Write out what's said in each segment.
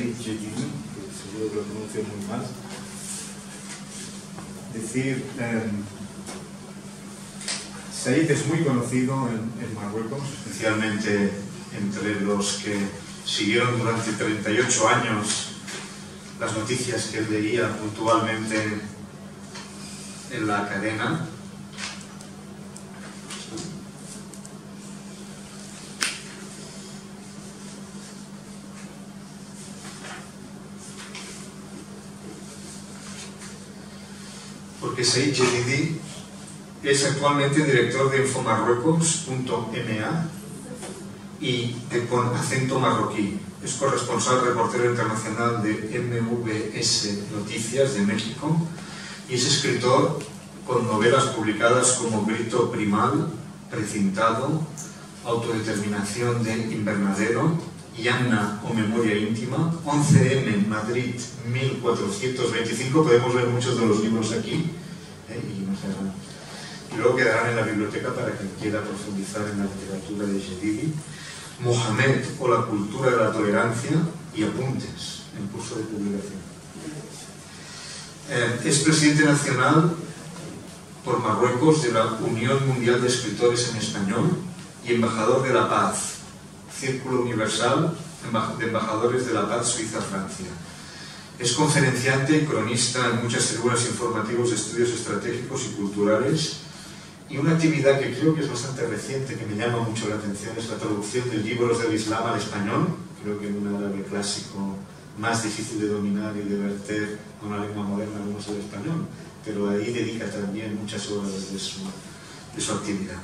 Said Jedidi, que seguro que lo pronuncio muy mal. Decir, Said es muy conocido en Marruecos, especialmente entre los que siguieron durante 38 años las noticias que él leía puntualmente en la cadena. Porque Said Jedidi es actualmente director de infomarruecos.ma y con acento marroquí. Es corresponsal reportero internacional de MVS Noticias de México y es escritor con novelas publicadas como Grito Primal, Precintado, Autodeterminación de Invernadero, Yanna o Memoria Íntima, 11M Madrid 1425, podemos ver muchos de los libros aquí, y luego quedarán en la biblioteca para quien quiera profundizar en la literatura de Jedidi. Mohamed o la cultura de la tolerancia y apuntes en curso de publicación. Es presidente nacional por Marruecos de la Unión Mundial de Escritores en Español y embajador de la Paz, Círculo Universal de Embajadores de la Paz Suiza-Francia. Es conferenciante y cronista en muchas figuras informativos de estudios estratégicos y culturales, y una actividad que creo que es bastante reciente, que me llama mucho la atención, es la traducción de libros del Islam al español. Creo que en un árabe clásico más difícil de dominar y de verter a una lengua moderna como es el español, pero ahí dedica también muchas horas de su actividad.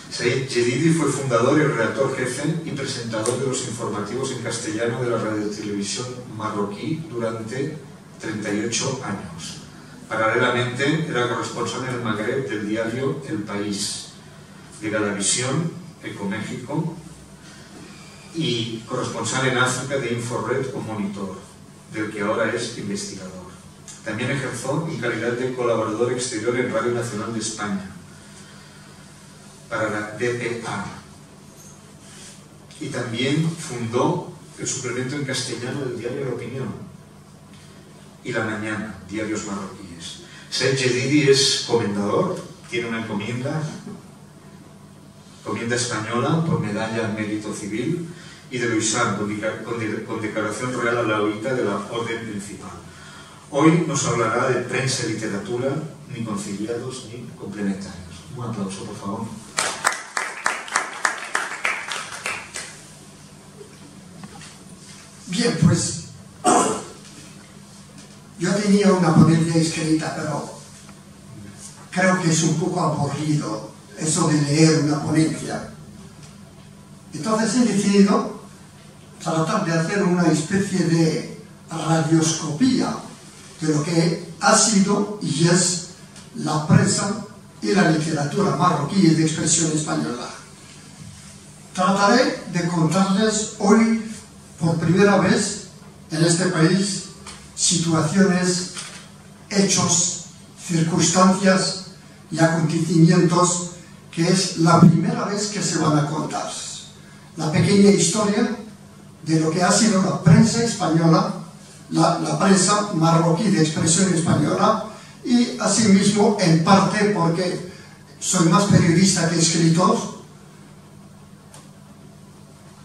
Said Jedidi fue fundador y redactor jefe y presentador de los informativos en castellano de la radiotelevisión marroquí durante 38 años. Paralelamente, era corresponsal en el Magreb del diario El País, de Galavisión, Ecoméxico, y corresponsal en África de Inforred o Monitor, del que ahora es investigador. También ejerció en calidad de colaborador exterior en Radio Nacional de España, para la DPA, y también fundó el suplemento en castellano del diario La Opinión y La Mañana, diarios marroquíes. Said Jedidi es comendador, tiene una encomienda española por medalla al mérito civil y de Luisán con declaración real a la laurita de la orden principal. Hoy nos hablará de prensa y literatura, ni conciliados ni complementarios. Un aplauso, por favor. Bien, pues yo tenía una ponencia escrita, pero creo que es un poco aburrido eso de leer una ponencia. Entonces he decidido tratar de hacer una especie de radioscopía de lo que ha sido y es la prensa y la literatura marroquí de expresión española. Trataré de contarles hoy por primera vez en este país situaciones, hechos, circunstancias y acontecimientos que es la primera vez que se van a contar. La pequeña historia de lo que ha sido la prensa española, la prensa marroquí de expresión española, y asimismo, en parte porque soy más periodista que escritor.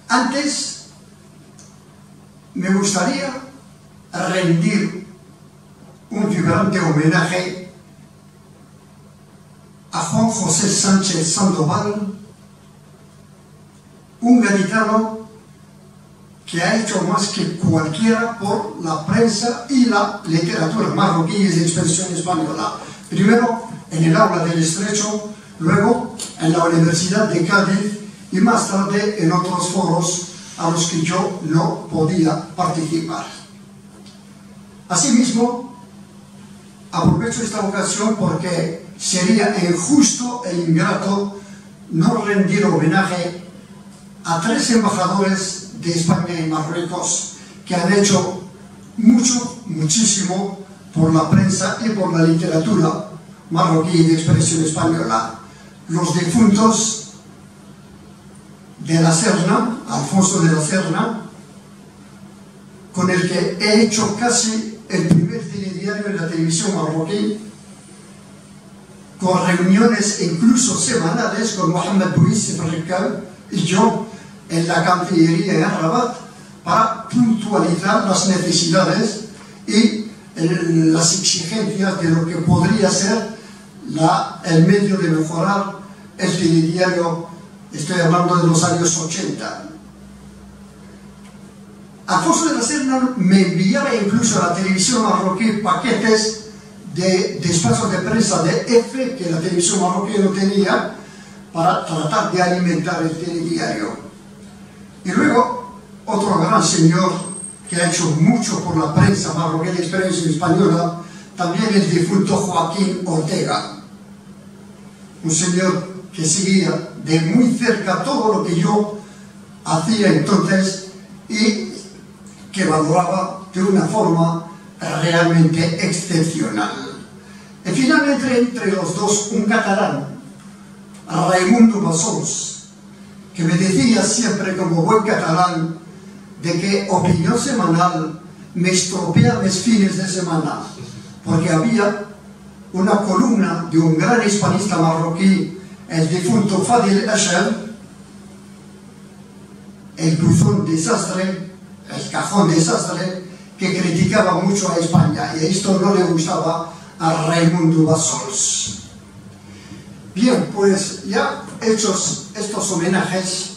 Antes me gustaría rendir un vibrante homenaje a Juan José Sánchez Sandoval, un gaditano que ha hecho más que cualquiera por la prensa y la literatura marroquí de expresión española. Primero en el aula del Estrecho, luego en la Universidad de Cádiz y más tarde en otros foros a los que yo no podía participar. Asimismo, aprovecho esta ocasión porque sería injusto e ingrato no rendir homenaje a 3 embajadores de España y Marruecos que han hecho muchísimo por la prensa y por la literatura marroquí de expresión española. Los difuntos de la Serna, Alfonso de la Serna, con el que he hecho casi el primer telediario en la televisión marroquí, con reuniones incluso semanales con Mohamed Bouissef Ricard y yo en la Cancillería en Rabat para puntualizar las necesidades y las exigencias de lo que podría ser el medio de mejorar el telediario. Estoy hablando de los años 80. Alfonso de la Serna me enviaba incluso a la televisión marroquí paquetes de espacios de prensa de F que la televisión marroquí no tenía, para tratar de alimentar el telediario. Y luego, otro gran señor que ha hecho mucho por la prensa marroquí de experiencia española, también el difunto Joaquín Ortega, un señor que seguía de muy cerca todo lo que yo hacía entonces y que valoraba de una forma realmente excepcional. Y finalmente, entre los dos, un catalán, Raimundo Bassols, que me decía siempre como buen catalán de que Opinión Semanal me estropea mis fines de semana, porque había una columna de un gran hispanista marroquí, el difunto Fadil Eshel, el buzón desastre, el cajón desastre, que criticaba mucho a España, y esto no le gustaba a Raimundo Bassols. Bien, pues ya hechos estos homenajes,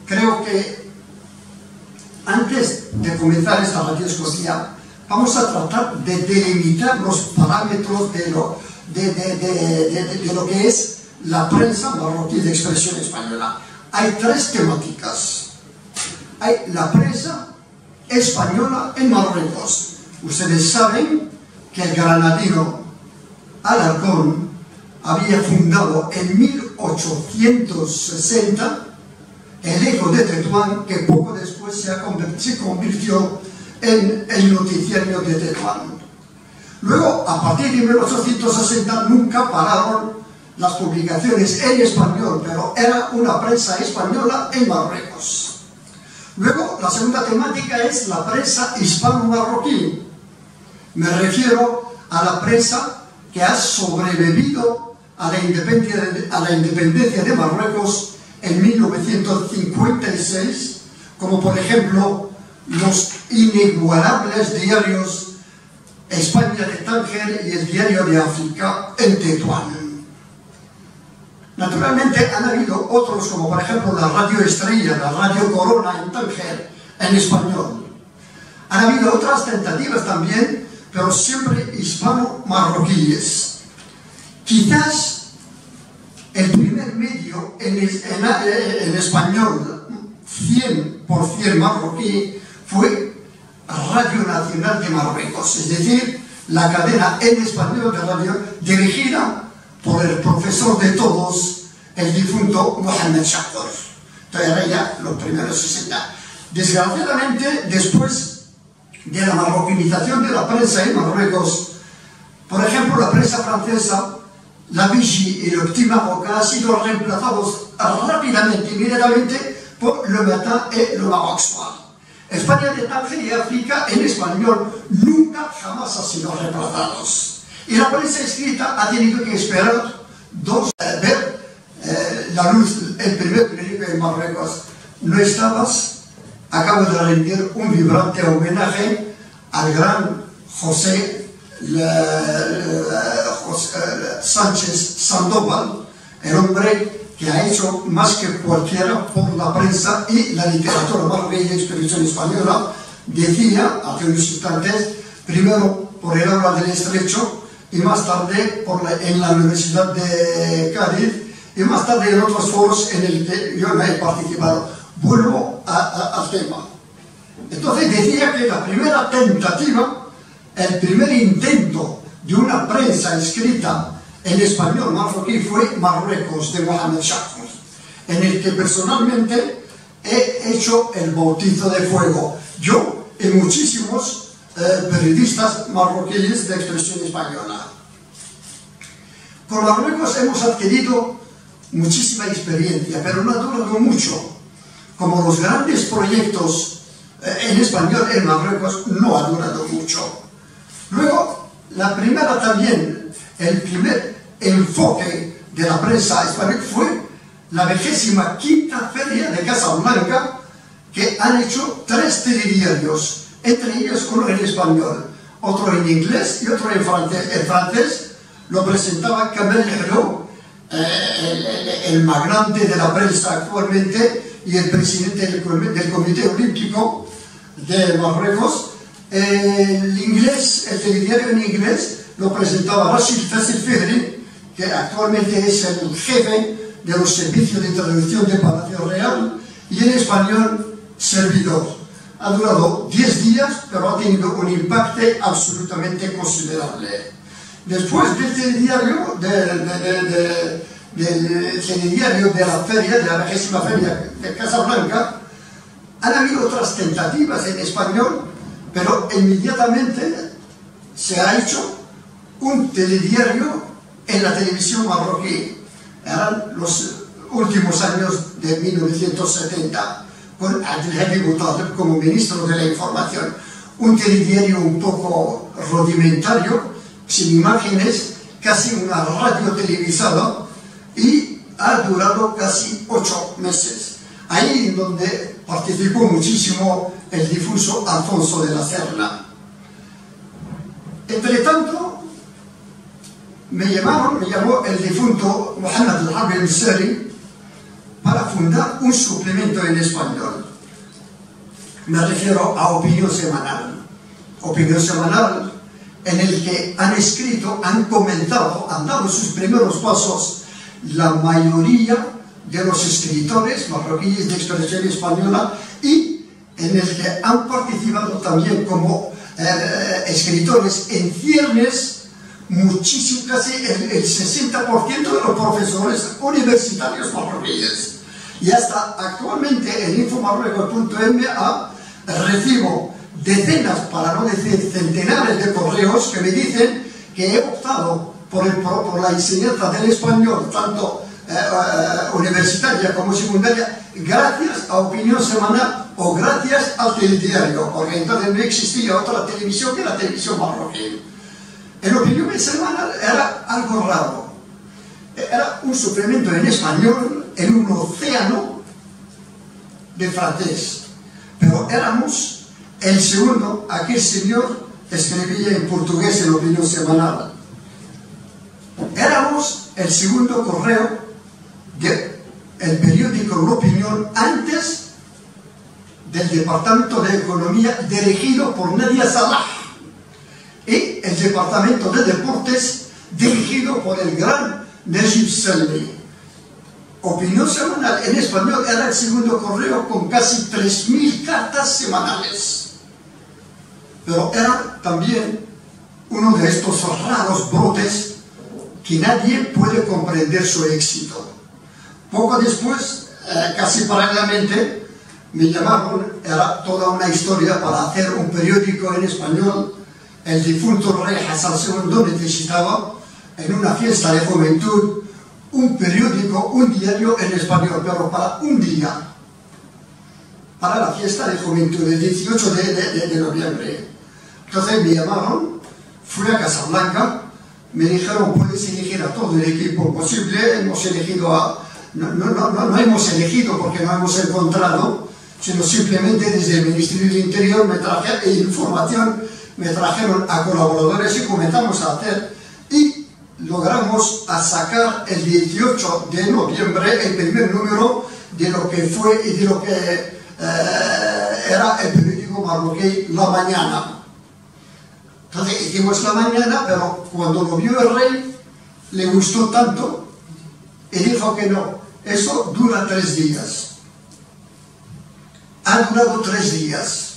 creo que antes de comenzar esta radioscopía vamos a tratar de delimitar los parámetros de lo que es la prensa marroquí de expresión española. Hay tres temáticas. Hay la prensa española en Marruecos. Ustedes saben que el granadino Alarcón había fundado en 1860 el Eco de Tetuán, que poco después se convirtió en el noticiario de Tetuán. Luego, a partir de 1860, nunca pararon las publicaciones en español, pero era una prensa española en Marruecos. Luego, la segunda temática es la prensa hispano-marroquí. Me refiero a la prensa que ha sobrevivido a la independencia de Marruecos en 1956, como por ejemplo los inigualables diarios España de Tánger y el Diario de África en Tetuán. Naturalmente han habido otros, como por ejemplo la Radio Estrella, la Radio Corona en Tánger, en español. Han habido otras tentativas también, pero siempre hispano-marroquíes. Quizás el primer medio en español 100% marroquí fue Radio Nacional de Marruecos, es decir, la cadena en español de radio dirigida por el profesor de todos, el difunto Mohamed Chakdor. Entonces era ya los primeros 60. Desgraciadamente, después de la marroquinización de la prensa en Marruecos, por ejemplo, la prensa francesa, la Vichy y el Petit Marocain han sido reemplazados rápidamente, inmediatamente, por Le Matin et le Maroc Soir. España de Tánger y África en español nunca jamás han sido reemplazados. Y la prensa escrita ha tenido que esperar ver la luz, el primer periódico en Marruecos. No estabas, acabo de rendir un vibrante homenaje al gran José Sánchez Sandoval, el hombre que ha hecho más que cualquiera por la prensa y la literatura marroquí de expresión española. Decía hace unos instantes, primero por el aula del Estrecho, y más tarde en la Universidad de Cádiz, y más tarde en otros foros en el que yo no he participado. Vuelvo al tema. Entonces decía que la primera tentativa, el primer intento de una prensa escrita en español marroquí fue Marruecos, de Mohamed Chakdor, en el que personalmente he hecho el bautizo de fuego. Yo y muchísimos periodistas marroquíes de expresión española. Con Marruecos hemos adquirido muchísima experiencia, pero no ha durado mucho. Como los grandes proyectos en español en Marruecos no ha durado mucho. Luego, la primera también, el primer enfoque de la prensa española fue la 25ª Feria de Casablanca, que han hecho 3 telediarios, entre ellos uno en español, otro en inglés y otro en francés. En francés lo presentaba Kamel Helou, el magnate de la prensa actualmente y el presidente del Comité Olímpico de Marruecos. El telediario en inglés lo presentaba Rachid Fessel-Fihri, que actualmente es el jefe de los servicios de traducción de Palacio Real, y en español, servidor. Ha durado 10 días, pero ha tenido un impacto absolutamente considerable. Después del telediario, de la feria, de la 20ª Feria de Casablanca, han habido otras tentativas en español, pero inmediatamente se ha hecho un telediario en la televisión marroquí. Eran los últimos años de 1970, con Abdelhadi Boutadeb como ministro de la Información. Un telediario un poco rudimentario, sin imágenes, casi una radio televisada, y ha durado casi 8 meses. Ahí es donde participó muchísimo el difunto Alfonso de la Serna. Entre tanto, me llamó el difunto Mohamed El-Rabi El-Sari para fundar un suplemento en español. Me refiero a Opinión Semanal. Opinión Semanal, en el que han escrito, han comentado, han dado sus primeros pasos la mayoría de los escritores marroquíes de expresión española, y en el que han participado también como escritores en ciernes muchísimo, casi el 60% de los profesores universitarios marroquíes. Y hasta actualmente en infomarruecos.ma recibo decenas, para no decir centenares de correos que me dicen que he optado por la enseñanza del español, tanto universitaria como secundaria, gracias a Opinión Semanal o gracias al telediario, porque entonces no existía otra televisión que la televisión marroquí. En Opinión Semanal era algo raro. Era un suplemento en español en un océano de francés. Pero éramos el segundo. Aquel señor escribía en portugués en Opinión Semanal. Éramos el segundo correo del periódico La Opinión antes del Departamento de Economía dirigido por Nadia Salah, y el Departamento de Deportes dirigido por el gran Najib Salmi. Opinión Semanal en español era el segundo correo con casi 3000 cartas semanales. Pero era también uno de estos raros brotes que nadie puede comprender su éxito. Poco después, casi paralelamente, me llamaron, era toda una historia para hacer un periódico en español. El difunto rey Hassan II necesitaba, en una fiesta de juventud, un periódico, un diario en español, pero para un día, para la fiesta de juventud, el 18 de noviembre. Entonces me llamaron, fui a Casablanca, me dijeron, puedes elegir a todo el equipo posible. Hemos elegido no hemos elegido porque no hemos encontrado, sino simplemente desde el Ministerio del Interior me trajeron información, me trajeron a colaboradores y comenzamos a hacer, y logramos a sacar el 18 de noviembre el primer número de lo que fue y de lo que era el periódico marroquí La Mañana. Entonces hicimos La Mañana, pero cuando lo vio el rey le gustó tanto y dijo que no, eso dura 3 días. Ha durado 3 días.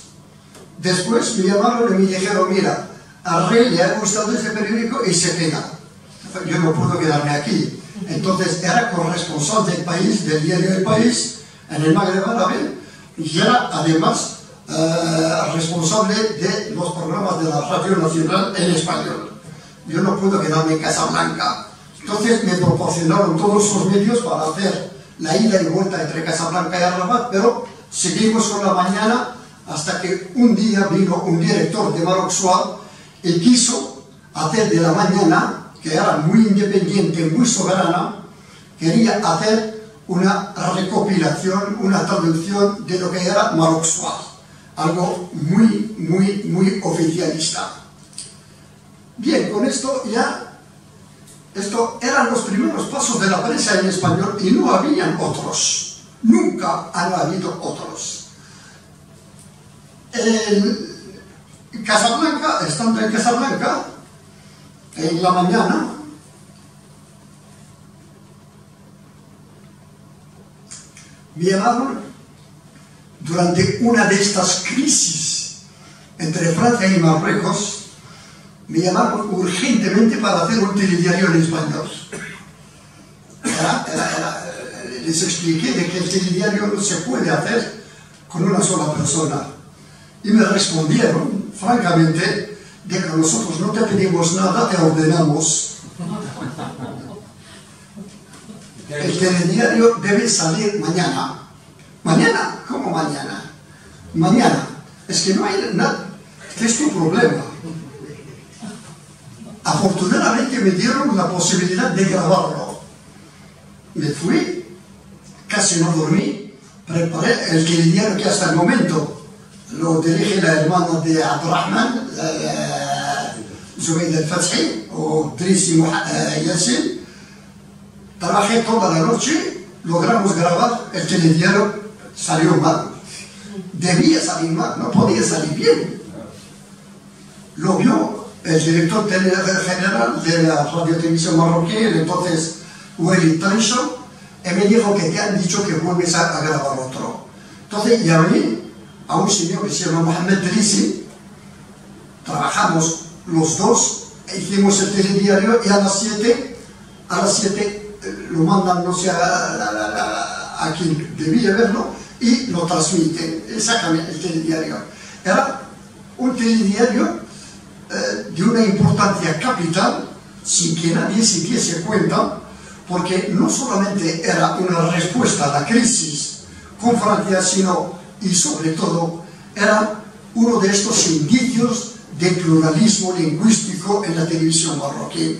Después me llamaron y me dijeron, mira, al rey le ha gustado este periódico y se queda. Yo no puedo quedarme aquí. Entonces era corresponsal del país, del diario El País, en el Magreb Árabe, y era además responsable de los programas de la Radio Nacional en español. Yo no puedo quedarme en Casablanca. Entonces me proporcionaron todos los medios para hacer la ida y vuelta entre Casablanca y Rabat, pero seguimos con La Mañana hasta que un día vino un director de Maroc y quiso hacer de La Mañana, que era muy independiente, muy soberana, quería hacer una recopilación, una traducción de lo que era Maroc, algo muy oficialista. Bien, con esto ya, esto eran los primeros pasos de la prensa en español y no habían otros, nunca han habido otros. En Casablanca, estando en Casablanca, en La Mañana, me llamaron durante una de estas crisis entre Francia y Marruecos, me llamaron urgentemente para hacer un telediario en español. Les expliqué de que el telediario no se puede hacer con una sola persona. Y me respondieron, francamente, de que nosotros no te pedimos nada, te ordenamos. El telediario debe salir mañana. ¿Mañana? ¿Cómo mañana? Mañana. Es que no hay nada. ¿Qué es tu problema? Afortunadamente me dieron la posibilidad de grabarlo. Me fui, casi no dormí, preparé el telediario que hasta el momento lo dirige la hermana de Abdurrahman, Zubayda al-Fathi, o Drisi Yassin. Trabajé toda la noche, logramos grabar el telediario, salió mal. Debía salir mal, no podía salir bien. Lo vio el director general de la radiotelevisión marroquí, el entonces Walid Taisho, y me dijo que te han dicho que vuelves a grabar otro. Entonces llamé a un señor que se llama Mohamed Drisi, trabajamos los dos, hicimos el telediario y a las 7 lo mandan, no sé, a quien debía verlo y lo transmiten, sacan el telediario. Era un telediario de una importancia capital, sin que nadie se diese cuenta, porque no solamente era una respuesta a la crisis con Francia, sino, y sobre todo, era uno de estos indicios de pluralismo lingüístico en la televisión marroquí.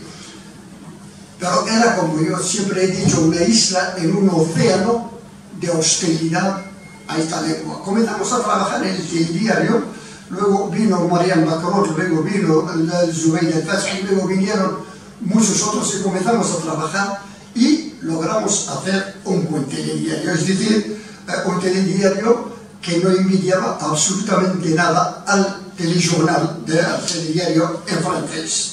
Pero era, como yo siempre he dicho, una isla en un océano de hostilidad a esta lengua. Comenzamos a trabajar en el telediario, luego vino Mariam Macron, luego vino Zubayda al-Fathi, luego vinieron muchos otros y comenzamos a trabajar y logramos hacer un buen telediario, es decir, un telediario que no envidiaba absolutamente nada al telejornal, al telediario en francés.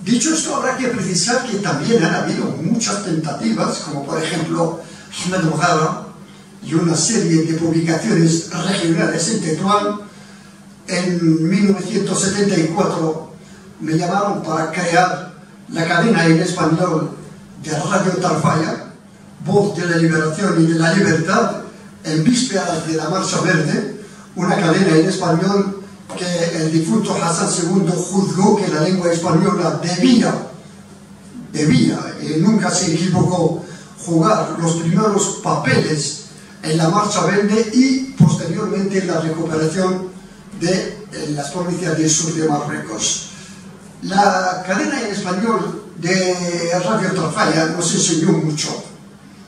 Dicho esto, habrá que precisar que también han habido muchas tentativas, como por ejemplo Ahmed Boughara y una serie de publicaciones regionales en Tetuán. En 1974 me llamaron para crear la cadena en español de Radio Tarfaya, Voz de la Liberación y de la Libertad, en vísperas de la Marcha Verde, una cadena en español que el difunto Hassan II juzgó que la lengua española debía, y nunca se equivocó, jugar los primeros papeles en la Marcha Verde y posteriormente en la recuperación de las provincias del sur de Marruecos. La cadena en español de Radio Tarfaya nos enseñó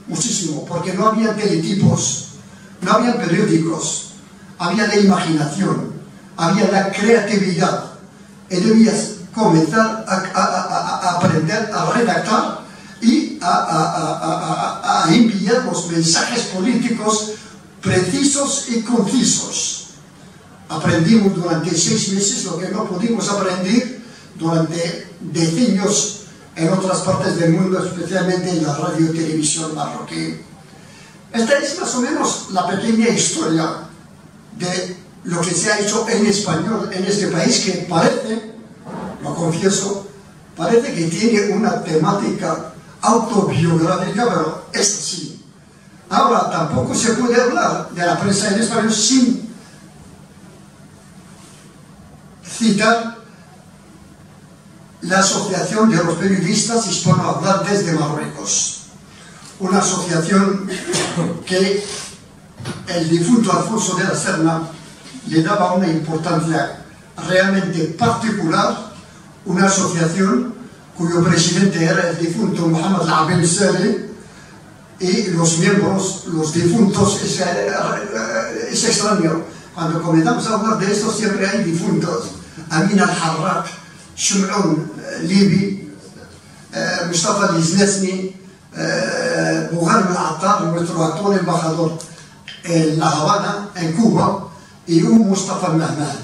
muchísimo, porque no había teletipos, no había periódicos, había la imaginación, había la creatividad, y debías comenzar a aprender a redactar y a enviar los mensajes políticos precisos y concisos. Aprendimos durante 6 meses lo que no pudimos aprender durante decenios en otras partes del mundo, especialmente en la radio y televisión marroquí. Esta es más o menos la pequeña historia de lo que se ha hecho en español en este país, que parece, lo confieso, parece que tiene una temática autobiográfica, pero es así. Ahora, tampoco se puede hablar de la prensa en español sin citar la Asociación de los Periodistas Hispanohablantes de Marruecos, una asociación que el difunto Alfonso de la Serna le daba una importancia realmente particular, una asociación cuyo presidente era el difunto Mohamed Al-Abel Saleh, y los miembros, los difuntos, es extraño. Cuando comenzamos a hablar de esto siempre hay difuntos. Amin Al-Harraq, Shum'un Libi, Mustafa Liznetsny, Bughan Al-Attar, nuestro actual embajador en La Habana, en Cuba, y un Mustafa Mahmad.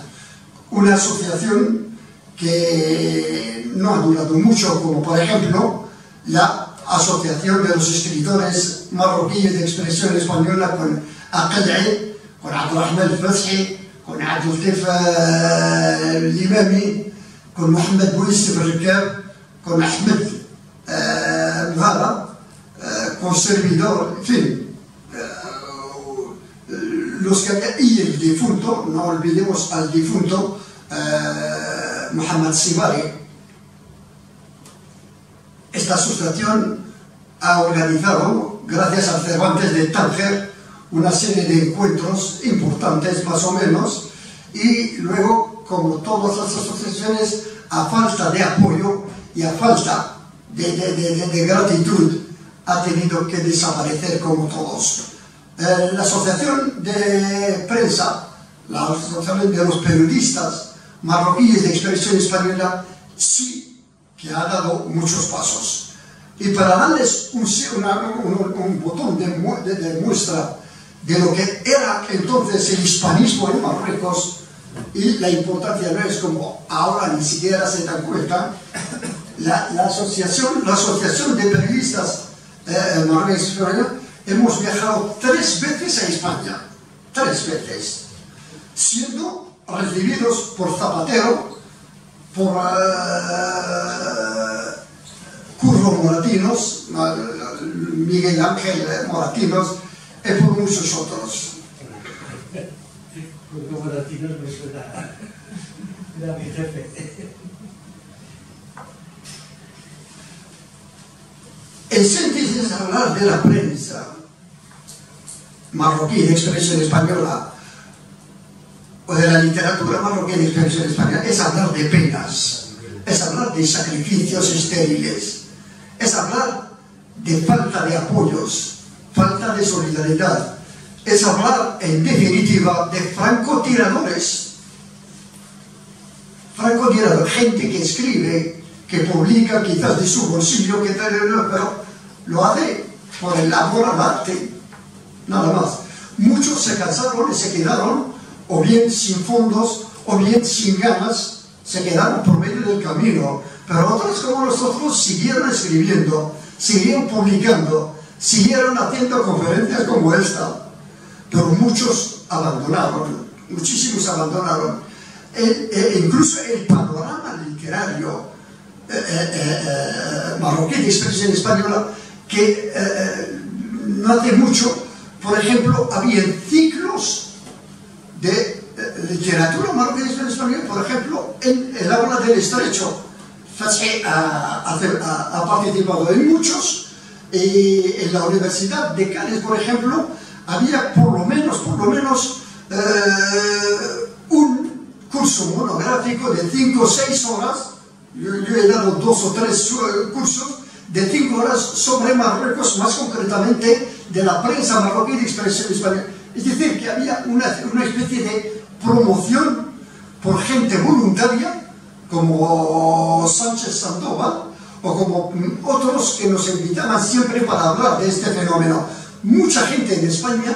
Una asociación que no ha durado mucho, como por ejemplo la Asociación de los Escritores Marroquíes de Expresión Española, con Aqal'i, con Abdurrahman al-Fathi, con Abdul-Latif al-Imami, con Mohamed Bouissef al-Rikab, con Ahmed Mghara, con servidor, en fin, los que, y el difunto, no olvidemos al difunto Mohamed Sibari. Esta asociación ha organizado, gracias al Cervantes de Tánger, una serie de encuentros importantes, más o menos, y luego, como todas las asociaciones, a falta de apoyo y a falta de gratitud, ha tenido que desaparecer como todos. La Asociación de Prensa, la Asociación de los Periodistas Marroquíes de Expresión Española, sí que ha dado muchos pasos. Y para darles un botón de muestra de lo que era entonces el hispanismo en Marruecos, y la importancia no es como ahora ni siquiera se dan cuenta, la asociación de periodistas marroquíes hemos viajado 3 veces a España, 3 veces, siendo recibidos por Zapatero, por Curro Moratinos, Miguel Ángel Moratinos, y por muchos otros. Curro Moratinos me suena, era mi jefe. En síntesis, hablar de la prensa marroquí de expresión española o de la literatura marroquí de expresión española es hablar de penas, es hablar de sacrificios estériles, es hablar de falta de apoyos, falta de solidaridad, es hablar en definitiva de francotiradores, gente que escribe, que publica quizás de su bolsillo, pero lo hace por el amor al arte, nada más. Muchos se cansaron y se quedaron o bien sin fondos o bien sin ganas, se quedaron por medio del camino, pero otros como nosotros siguieron escribiendo, siguieron publicando, siguieron haciendo conferencias como esta, pero muchos abandonaron, muchísimos abandonaron. Incluso el panorama literario marroquí de expresión española, que no hace mucho, por ejemplo, había ciclos de literatura marroquí de expresión española, por ejemplo, en el aula del Estrecho. Fathi ha participado en muchos, y en la Universidad de Cádiz, por ejemplo, había por lo menos un curso monográfico de 5 o 6 horas. Yo he dado 2 o 3 cursos de 5 horas sobre Marruecos, más concretamente de la prensa marroquí de expresión española. Es decir, que había una especie de promoción por gente voluntaria, como Sánchez Sandoval, o como otros que nos invitaban siempre para hablar de este fenómeno. Mucha gente en España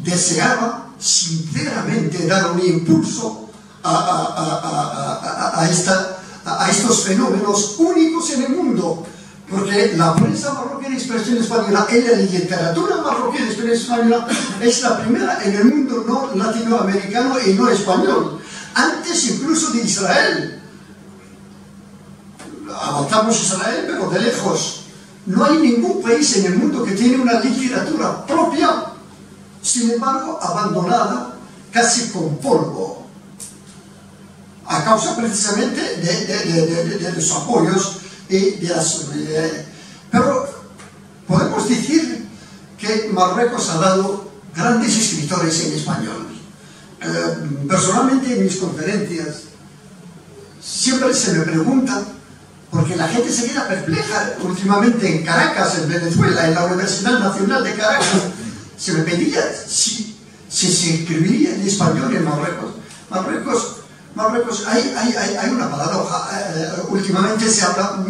deseaba sinceramente dar un impulso a estos fenómenos únicos en el mundo, porque la prensa marroquí de expresión española y la literatura marroquí de expresión española es la primera en el mundo no latinoamericano y no español, antes incluso de Israel. Avanzamos Israel, pero de lejos. No hay ningún país en el mundo que tiene una literatura propia, sin embargo abandonada, casi con polvo, a causa precisamente de los apoyos y de las... pero podemos decir que Marruecos ha dado grandes escritores en español. Personalmente en mis conferencias siempre se me pregunta, porque la gente se queda perpleja. Últimamente en Caracas, en Venezuela, en la Universidad Nacional de Caracas, se me pedía si se escribiría en español en Marruecos. Marruecos, hay una paradoja. Últimamente se habla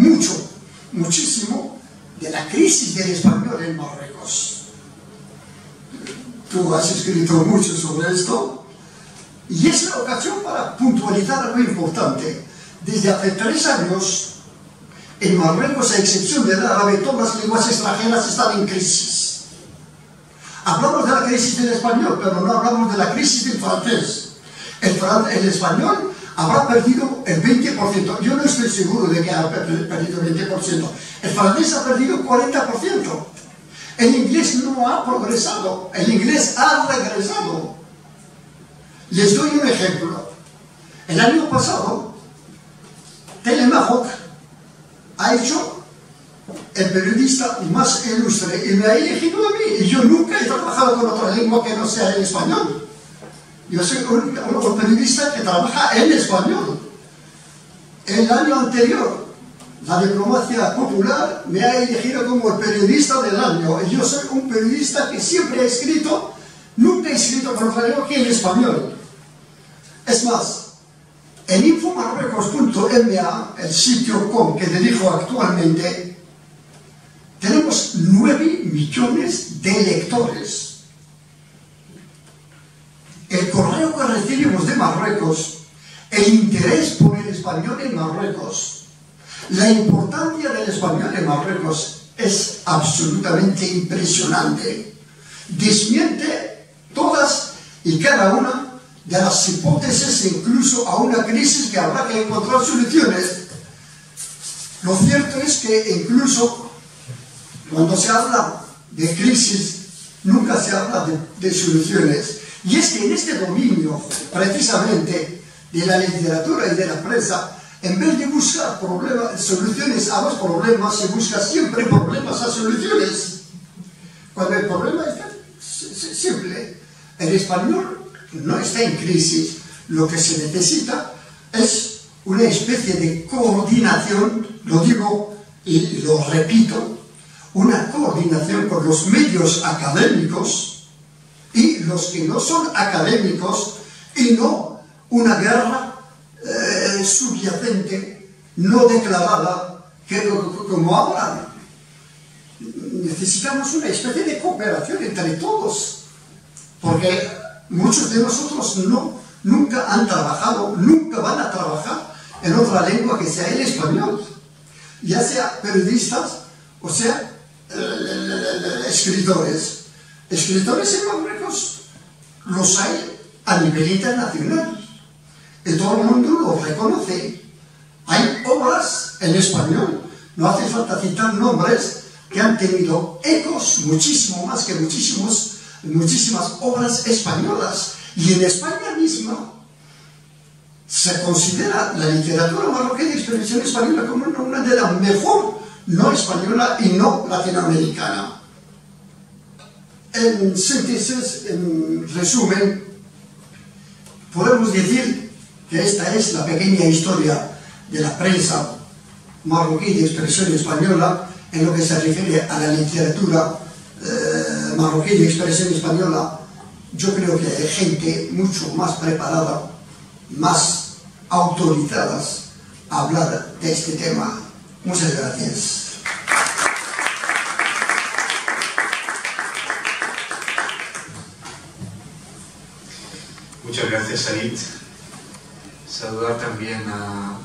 muchísimo de la crisis del español en Marruecos. Tú has escrito mucho sobre esto, y es la ocasión para puntualizar algo importante. Desde hace 3 años, en Marruecos, a excepción del árabe, todas las lenguas extranjeras están en crisis. Hablamos de la crisis del español, pero no hablamos de la crisis del francés. El español habrá perdido el 20%. Yo no estoy seguro de que haya perdido el 20%. El francés ha perdido el 40%. El inglés no ha progresado. El inglés ha regresado. Les doy un ejemplo. El año pasado, Telemaroc ha hecho el periodista más ilustre y me ha elegido a mí. Y yo nunca he trabajado con otra lengua que no sea el español. Yo soy un periodista que trabaja en español. El año anterior, la Diplomacia Popular me ha elegido como el periodista del año. Y yo soy un periodista que siempre ha escrito, nunca he escrito con otra lengua que en español. Es más, en infomarruecos.ma, el sitio com que dirijo actualmente, tenemos 9 millones de lectores. El correo que recibimos de Marruecos, el interés por el español en Marruecos, la importancia del español en Marruecos es absolutamente impresionante. Desmiente todas y cada una de las hipótesis, incluso a una crisis que habrá que encontrar soluciones. Lo cierto es que incluso cuando se habla de crisis, nunca se habla de soluciones. Y es que en este dominio, precisamente, de la literatura y de la prensa, en vez de buscar soluciones a los problemas, se busca siempre problemas a soluciones. Cuando el problema es simple, el español no está en crisis. Lo que se necesita es una especie de coordinación, lo digo y lo repito, una coordinación con los medios académicos y los que no son académicos, y no una guerra subyacente, no declarada, que como ahora necesitamos una especie de cooperación entre todos, porque muchos de nosotros nunca han trabajado, nunca van a trabajar en otra lengua que sea el español, ya sea periodistas o sea escritores. Escritores en Marruecos los hay a nivel internacional y todo el mundo los reconoce. Hay obras en español, no hace falta citar nombres, que han tenido ecos muchísimo más que muchísimas obras españolas. Y en España misma se considera la literatura marroquí de expresión española como una de las mejor no española y no latinoamericana. En síntesis, en resumen, podemos decir que esta es la pequeña historia de la prensa marroquí de expresión española en lo que se refiere a la literatura marroquí de expresión española. Yo creo que hay gente mucho más preparada, más autorizadas a hablar de este tema. Muchas gracias. Muchas gracias, Said. Saludar también a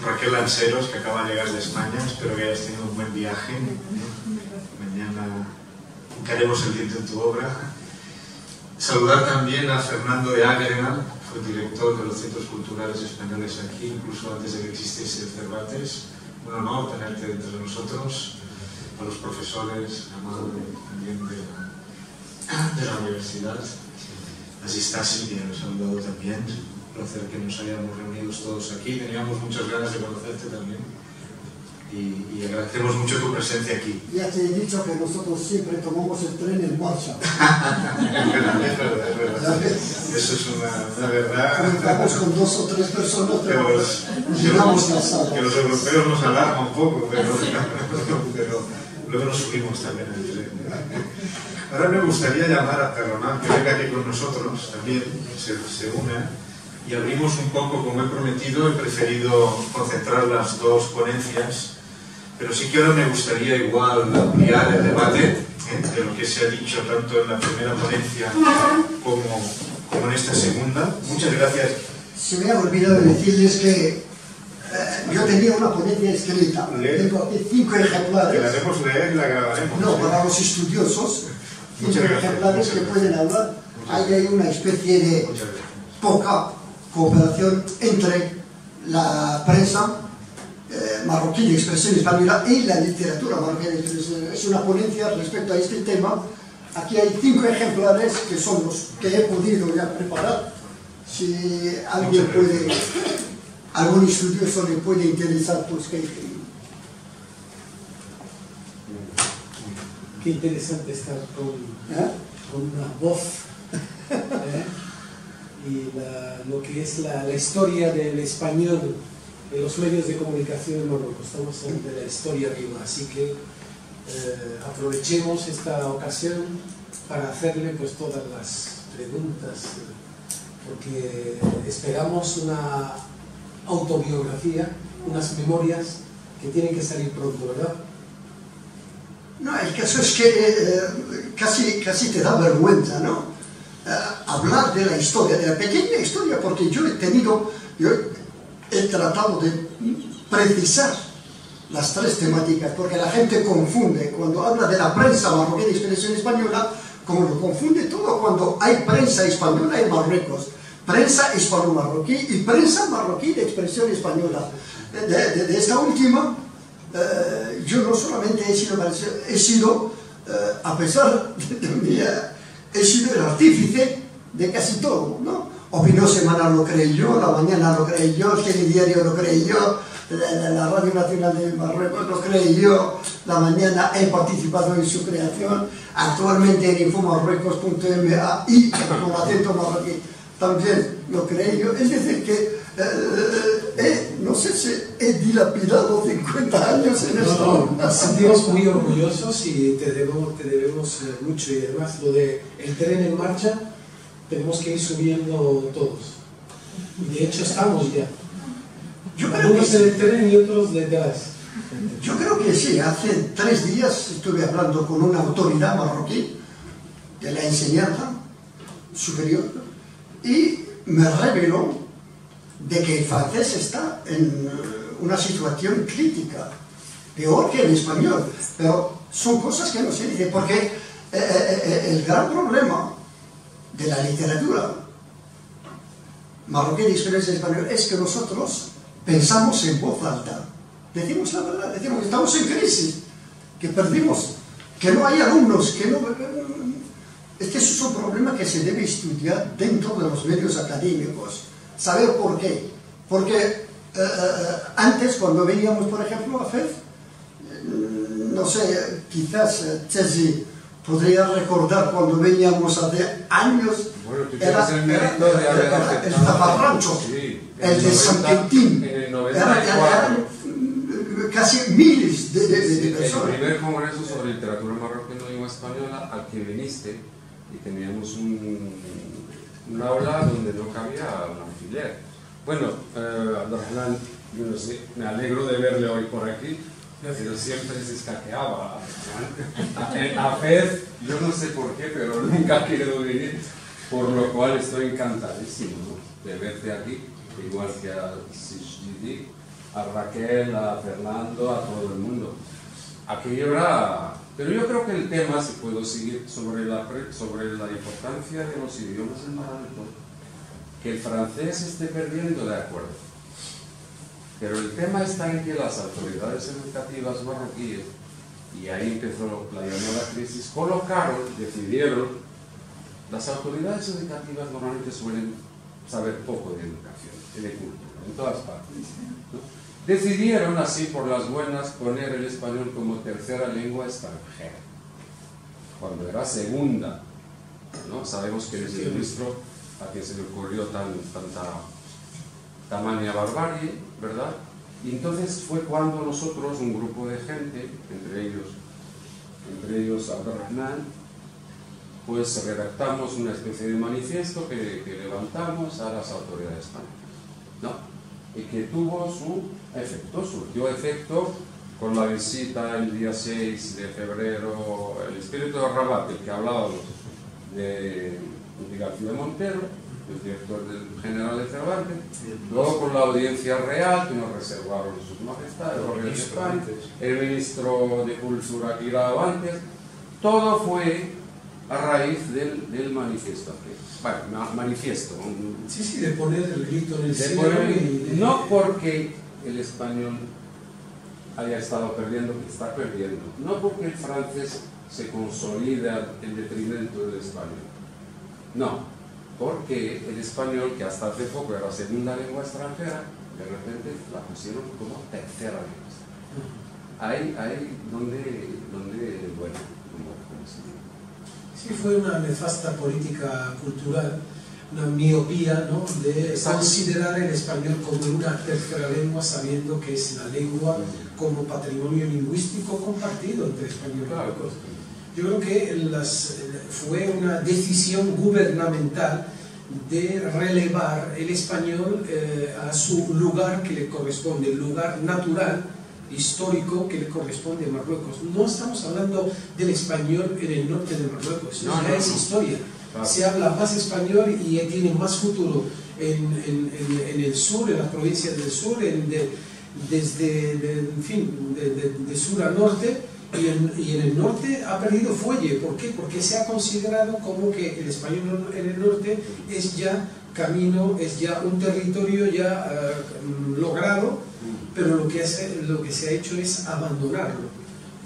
Raquel Lanceros, que acaba de llegar de España. Espero que hayas tenido un buen viaje. Mañana hincaremos el diente en tu obra. Saludar también a Fernando de Ágreda, fue director de los Centros Culturales Españoles aquí, incluso antes de que existiese Cervantes. Un honor tenerte entre nosotros, a los profesores, Amado, también de la universidad. Así está Silvia, nos ha saludado también. Un placer que nos hayamos reunido todos aquí. Teníamos muchas ganas de conocerte también. y agradecemos mucho tu presencia aquí. Ya te he dicho que nosotros siempre tomamos el tren en marcha. Es verdad. Eso es una verdad. Vamos con 2 o 3 personas, pero llegamos a la sala. Que los europeos nos alarman un poco, pero luego nos subimos también en el tren. Ahora me gustaría llamar a Ferronal, que venga aquí con nosotros también, que se una. Y abrimos un poco, como he prometido, he preferido concentrar las 2 ponencias, pero sí que ahora me gustaría igual ampliar el debate de lo que se ha dicho tanto en la primera ponencia como en esta segunda. Muchas gracias. Se me ha olvidado decirles que yo tenía una ponencia escrita. Tengo aquí 5 ejemplares. Que la haremos leer y la grabaremos. No, para los estudiosos, 5 ejemplares que pueden hablar. Ahí hay una especie de poca cooperación entre la prensa marroquí de expresión española y la literatura marroquí de expresión. Es una ponencia respecto a este tema. Aquí hay 5 ejemplares que son los que he podido ya preparar. Si alguien puede, algún estudioso le puede interesar, pues que... Qué interesante estar con una voz. Y lo que es la historia del español en los medios de comunicación en Marruecos. Estamos ante la historia viva, así que aprovechemos esta ocasión para hacerle pues todas las preguntas, porque esperamos una autobiografía, unas memorias que tienen que salir pronto, ¿verdad? No, el caso es que casi te da vergüenza, ¿no? Hablar de la historia, de la pequeña historia, porque yo he tratado de precisar las 3 temáticas, porque la gente confunde, cuando habla de la prensa marroquí de expresión española, como lo confunde todo cuando hay prensa española en Marruecos, prensa hispano-marroquí y prensa marroquí de expresión española. De esta última, yo no solamente he sido a pesar de mi... he sido el artífice de casi todo, ¿no? Opinión Semanal lo creé yo, La Mañana lo creé yo, el Telediario lo creé yo, la Radio Nacional de Marruecos lo creé yo, La Mañana he participado en su creación, actualmente en infomarruecos.ma y con acento marroquí también lo creé yo. Es decir que no sé si he dilapidado 50 años en esto. Nos sentimos muy orgullosos y te debemos mucho, y además lo de el tren en marcha tenemos que ir subiendo todos, y de hecho estamos ya, algunos en el tren y otros detrás. Yo creo que sí. Hace 3 días estuve hablando con una autoridad marroquí de la enseñanza superior y me reveló de que el francés está en una situación crítica, peor que el español, pero son cosas que no se dicen, porque el gran problema de la literatura marroquí de experiencia española es que nosotros pensamos en voz alta, decimos la verdad, decimos que estamos en crisis, que perdimos, que no hay alumnos, que no... Es que eso es un problema que se debe estudiar dentro de los medios académicos. ¿Saber por qué? Porque antes, cuando veníamos, por ejemplo, a FEF, no sé, quizás Chelsea podría recordar cuando veníamos hace años, bueno, era el Zafarrancho, sí, el de San Quintín, eran casi miles de personas. El primer congreso sobre literatura marroquí en lengua española al que viniste, y teníamos un aula donde no cabía un alfiler. Bueno, Abdurrahman, yo no sé, me alegro de verle hoy por aquí, pero siempre se escaqueaba. A Fez, yo no sé por qué, pero nunca ha querido venir, por lo cual estoy encantadísimo, ¿no?, de verte aquí, igual que a Sishidi, a Raquel, a Fernando, a todo el mundo. Aquello era... Pero yo creo que el tema, si puedo seguir, sobre la importancia de los idiomas en Marruecos, que el francés esté perdiendo, de acuerdo. Pero el tema está en que las autoridades educativas marroquíes, y ahí empezó la llamada crisis, decidieron, las autoridades educativas normalmente suelen saber poco de educación y de cultura, en todas partes, ¿no? decidieron así por las buenas poner el español como tercera lengua extranjera, cuando era segunda, ¿no? Sabemos que es el ministro a quien se le ocurrió tamaña barbarie, ¿verdad? Y entonces fue cuando nosotros, un grupo de gente, entre ellos Abderrahman, pues redactamos una especie de manifiesto que levantamos a las autoridades españolas, ¿no? Y que tuvo su efecto, surgió efecto con la visita el día 6 de febrero, el espíritu de Rabat, del que hablábamos, de García Montero, el director del general de Cervantes, luego con la audiencia real que nos reservaron sus majestades, el rey de España, el ministro de Cultura que grababa antes, todo fue a raíz del manifiesto. Bueno, manifiesto. Sí, de poner el grito en el cielo. No porque el español haya estado perdiendo, que está perdiendo, no porque el francés se consolida en detrimento del español, no, porque el español, que hasta hace poco era segunda lengua extranjera, de repente la pusieron como tercera lengua. Ahí donde bueno, como se dice. Sí, fue una nefasta política cultural, una miopía, ¿no?, de considerar el español como una tercera lengua, sabiendo que es la lengua como patrimonio lingüístico compartido entre español y Marruecos. Yo creo que fue una decisión gubernamental de relevar el español a su lugar que le corresponde, el lugar natural, histórico que le corresponde a Marruecos. No estamos hablando del español en el norte de Marruecos, eso ya es historia. Claro. Se habla más español y tiene más futuro en el sur, en las provincias del sur, de sur a norte, y en el norte ha perdido fuelle. ¿Por qué? Porque se ha considerado como que el español en el norte es ya camino, es ya un territorio ya logrado, pero lo que se ha hecho es abandonarlo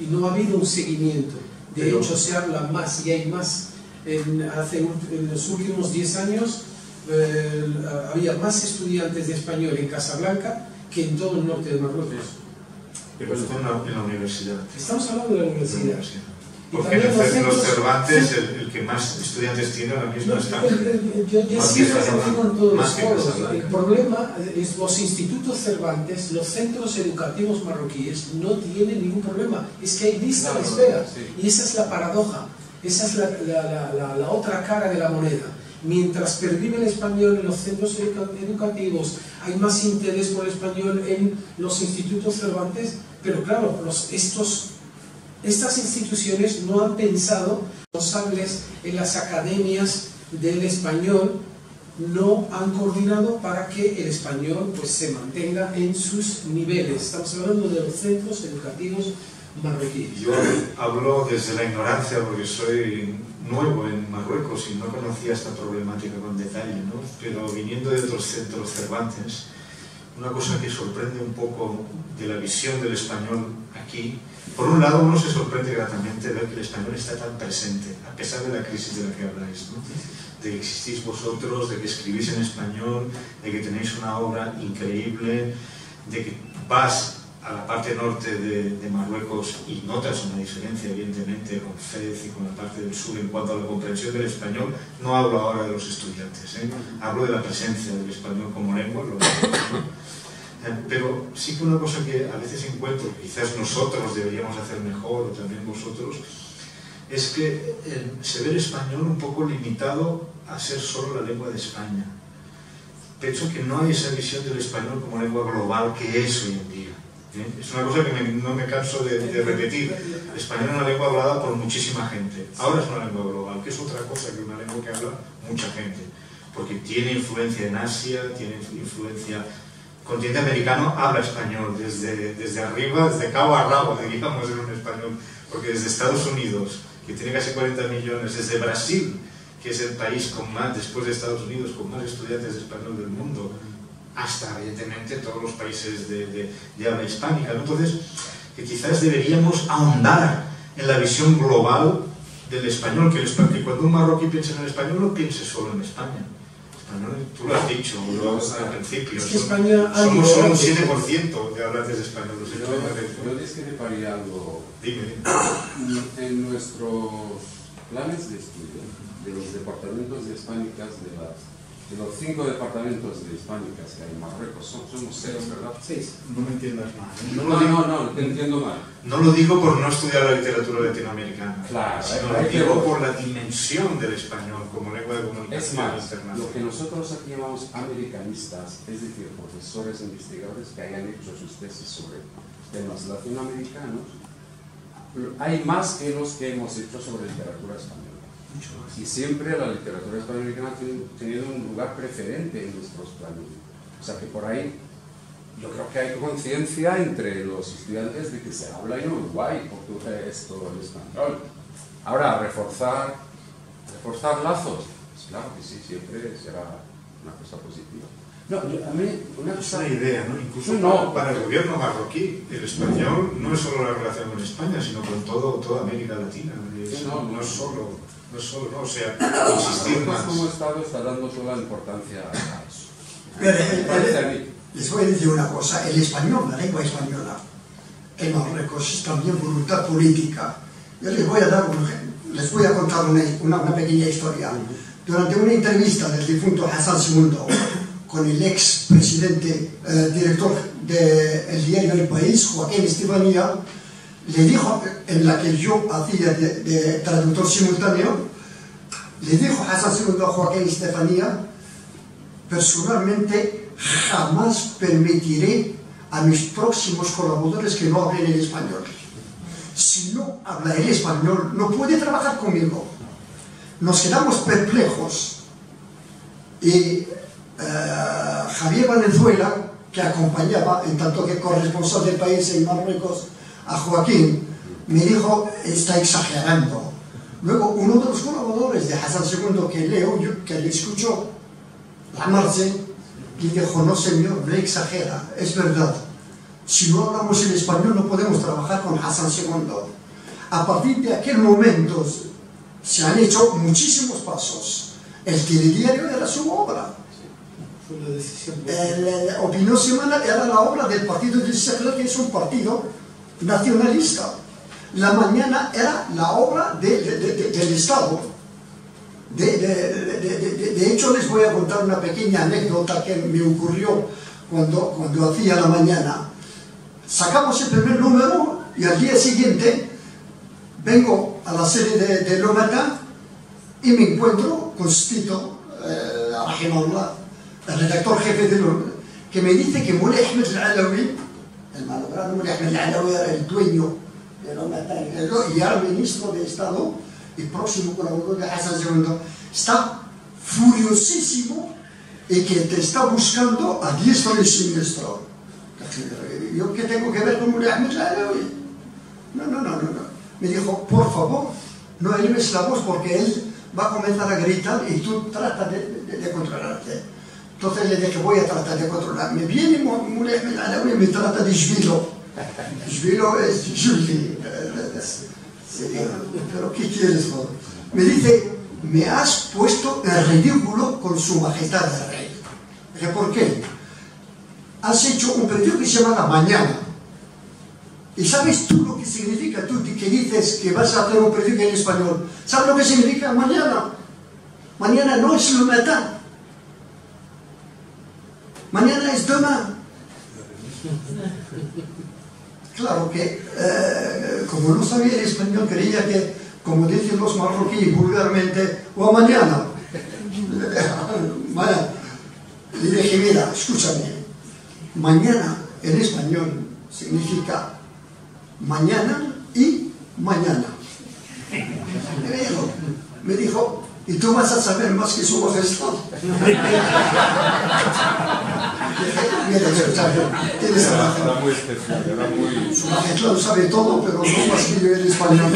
y no ha habido un seguimiento. De hecho, se habla más y hay más. En los últimos 10 años había más estudiantes de español en Casablanca que en todo el norte de Marruecos. Pero esto en la universidad. Estamos hablando de la universidad. Porque en los Cervantes el que más estudiantes tiene ahora mismo está. Yo siempre digo en todos los foros, el problema es los institutos Cervantes, los centros educativos marroquíes no tienen ningún problema, es que hay lista de espera, y esa es la paradoja, esa es la otra cara de la moneda. Mientras pervive el español en los centros educativos, hay más interés por el español en los institutos Cervantes, pero claro, estas instituciones no han pensado, responsables en las academias del español, no han coordinado para que el español pues, se mantenga en sus niveles. Estamos hablando de los centros educativos marroquíes. Yo hablo desde la ignorancia porque soy nuevo en Marruecos y no conocía esta problemática con detalle, ¿no? Pero viniendo de otros centros Cervantes, una cosa que sorprende un poco de la visión del español aquí, por un lado uno se sorprende gratamente ver que el español está tan presente, a pesar de la crisis de la que habláis, ¿no? De que existís vosotros, de que escribís en español, de que tenéis una obra increíble, de que vas a la parte norte de Marruecos y notas una diferencia evidentemente con Fez y con la parte del sur en cuanto a la comprensión del español. No hablo ahora de los estudiantes, hablo de la presencia del español como lengua, ¿no? Pero sí que una cosa que a veces encuentro, quizás nosotros deberíamos hacer mejor, o también vosotros, es que se ve el español un poco limitado a ser solo la lengua de España. Pienso que no hay esa visión del español como lengua global que es hoy en día. Es una cosa que no me canso de repetir. El español es una lengua hablada por muchísima gente. Ahora es una lengua global, que es otra cosa que una lengua que habla mucha gente. Porque tiene influencia en Asia, tiene influencia... El continente americano habla español desde arriba, desde cabo a rabo, digamos en un español. Porque desde Estados Unidos, que tiene casi 40 millones, desde Brasil, que es el país con más, después de Estados Unidos, con más estudiantes de español del mundo, hasta evidentemente todos los países de habla hispánica, ¿no? Entonces, que quizás deberíamos ahondar en la visión global del español, que cuando un marroquí piensa en el español no piense solo en España, Españoles, tú lo has dicho al principio. Es que España somos solo un 7% de hablantes de español. Yo discreparía algo. Dime. En nuestros planes de estudio de los departamentos de hispánicas, de los 5 departamentos de hispánicas que hay en Marruecos, somos 6, ¿verdad? 6. No me entiendas mal. No, te entiendo mal. No lo digo por no estudiar la literatura latinoamericana, Claro, sino lo digo por la dimensión del español como lengua de Es comunicación más, internacional. lo que nosotros aquí llamamos americanistas, es decir, profesores investigadores que hayan hecho sus tesis sobre temas latinoamericanos, hay más que los que hemos hecho sobre literatura española. Y siempre la literatura hispanoamericana ha tenido un lugar preferente en nuestros planes. O sea que por ahí yo creo que hay conciencia entre los estudiantes de que se habla en Uruguay, portugués, todo el español. Ahora, reforzar lazos, pues claro que sí, siempre será una cosa positiva. No, a mí una Es cosa... una idea, ¿no? Incluso No. para el gobierno marroquí, el español no es solo la relación con España, sino con toda América Latina. No es solo, o sea, insistir Marruecos más. como Estado está dando toda la importancia a eso. Pero les voy a decir una cosa, el español, la lengua española en Marruecos es también voluntad política. Yo les voy a contar una pequeña historia. Durante una entrevista del difunto Hassan II con el ex presidente, director del diario El País, Joaquín Estefanía, le dijo, en la que yo hacía de traductor simultáneo, le dijo Hassan II a Joaquín Estefanía: personalmente jamás permitiré a mis próximos colaboradores que no hablen el español. Si no habla el español, no puede trabajar conmigo. Nos quedamos perplejos. Y Javier Valenzuela, que acompañaba en tanto que corresponsal del País en Marruecos a Joaquín, me dijo: está exagerando. Luego uno de los colaboradores de Hassan II que leo, que le escuchó la marcha, y dijo: no señor, no exagera, es verdad. Si no hablamos el español no podemos trabajar con Hassan II. A partir de aquel momento se han hecho muchísimos pasos. El telediario era su obra. Fue una decisión. La Opinión Semanal era la obra del Partido del Istiqlal, que es un partido nacionalista. La Mañana era la obra del Estado. De hecho, les voy a contar una pequeña anécdota que me ocurrió cuando hacía La Mañana. Sacamos el primer número y al día siguiente vengo a la sede de Lomata y me encuentro con Stito, rahimahullah, el redactor jefe de Lomata, que me dice que Moulay Ahmed Al-Alawi, el malogrado Moulay Ahmed Al-Alawi, era el dueño de Lomata y era ministro de Estado y próximo colaborador de Hassan II, está furiosísimo y que te está buscando a diestro y siniestro. ¿Yo qué tengo que ver con Moulay Ahmed Al-Alawi? No. Me dijo: por favor, no eleves la voz porque él va a comenzar a gritar y tú trata de controlarte. Entonces le dije: voy a tratar de controlar. Me viene Moulay Ahmed Al-Alawi y me trata de Jvilo. Jvilo es Julie. ¿Pero qué quieres, joder? Me dice: me has puesto en ridículo con su majestad el rey. Dije: ¿por qué? Has hecho un periódico que se llama La Mañana. ¿Y sabes tú lo que significa? Tú que dices que vas a hacer un periódico en español. ¿Sabes lo que significa mañana? Mañana no es lo matin. Mañana es demain. Claro que, como no sabía el español, creía que, como dicen los marroquíes vulgarmente, o mañana. Le dije: mira, escúchame, mañana en español significa mañana y mañana. Me dijo: ¿y tú vas a saber más que su majestad? Mira, tienes razón. Era muy especial, era muy... Su majestad lo sabe todo, pero no más que yo en español.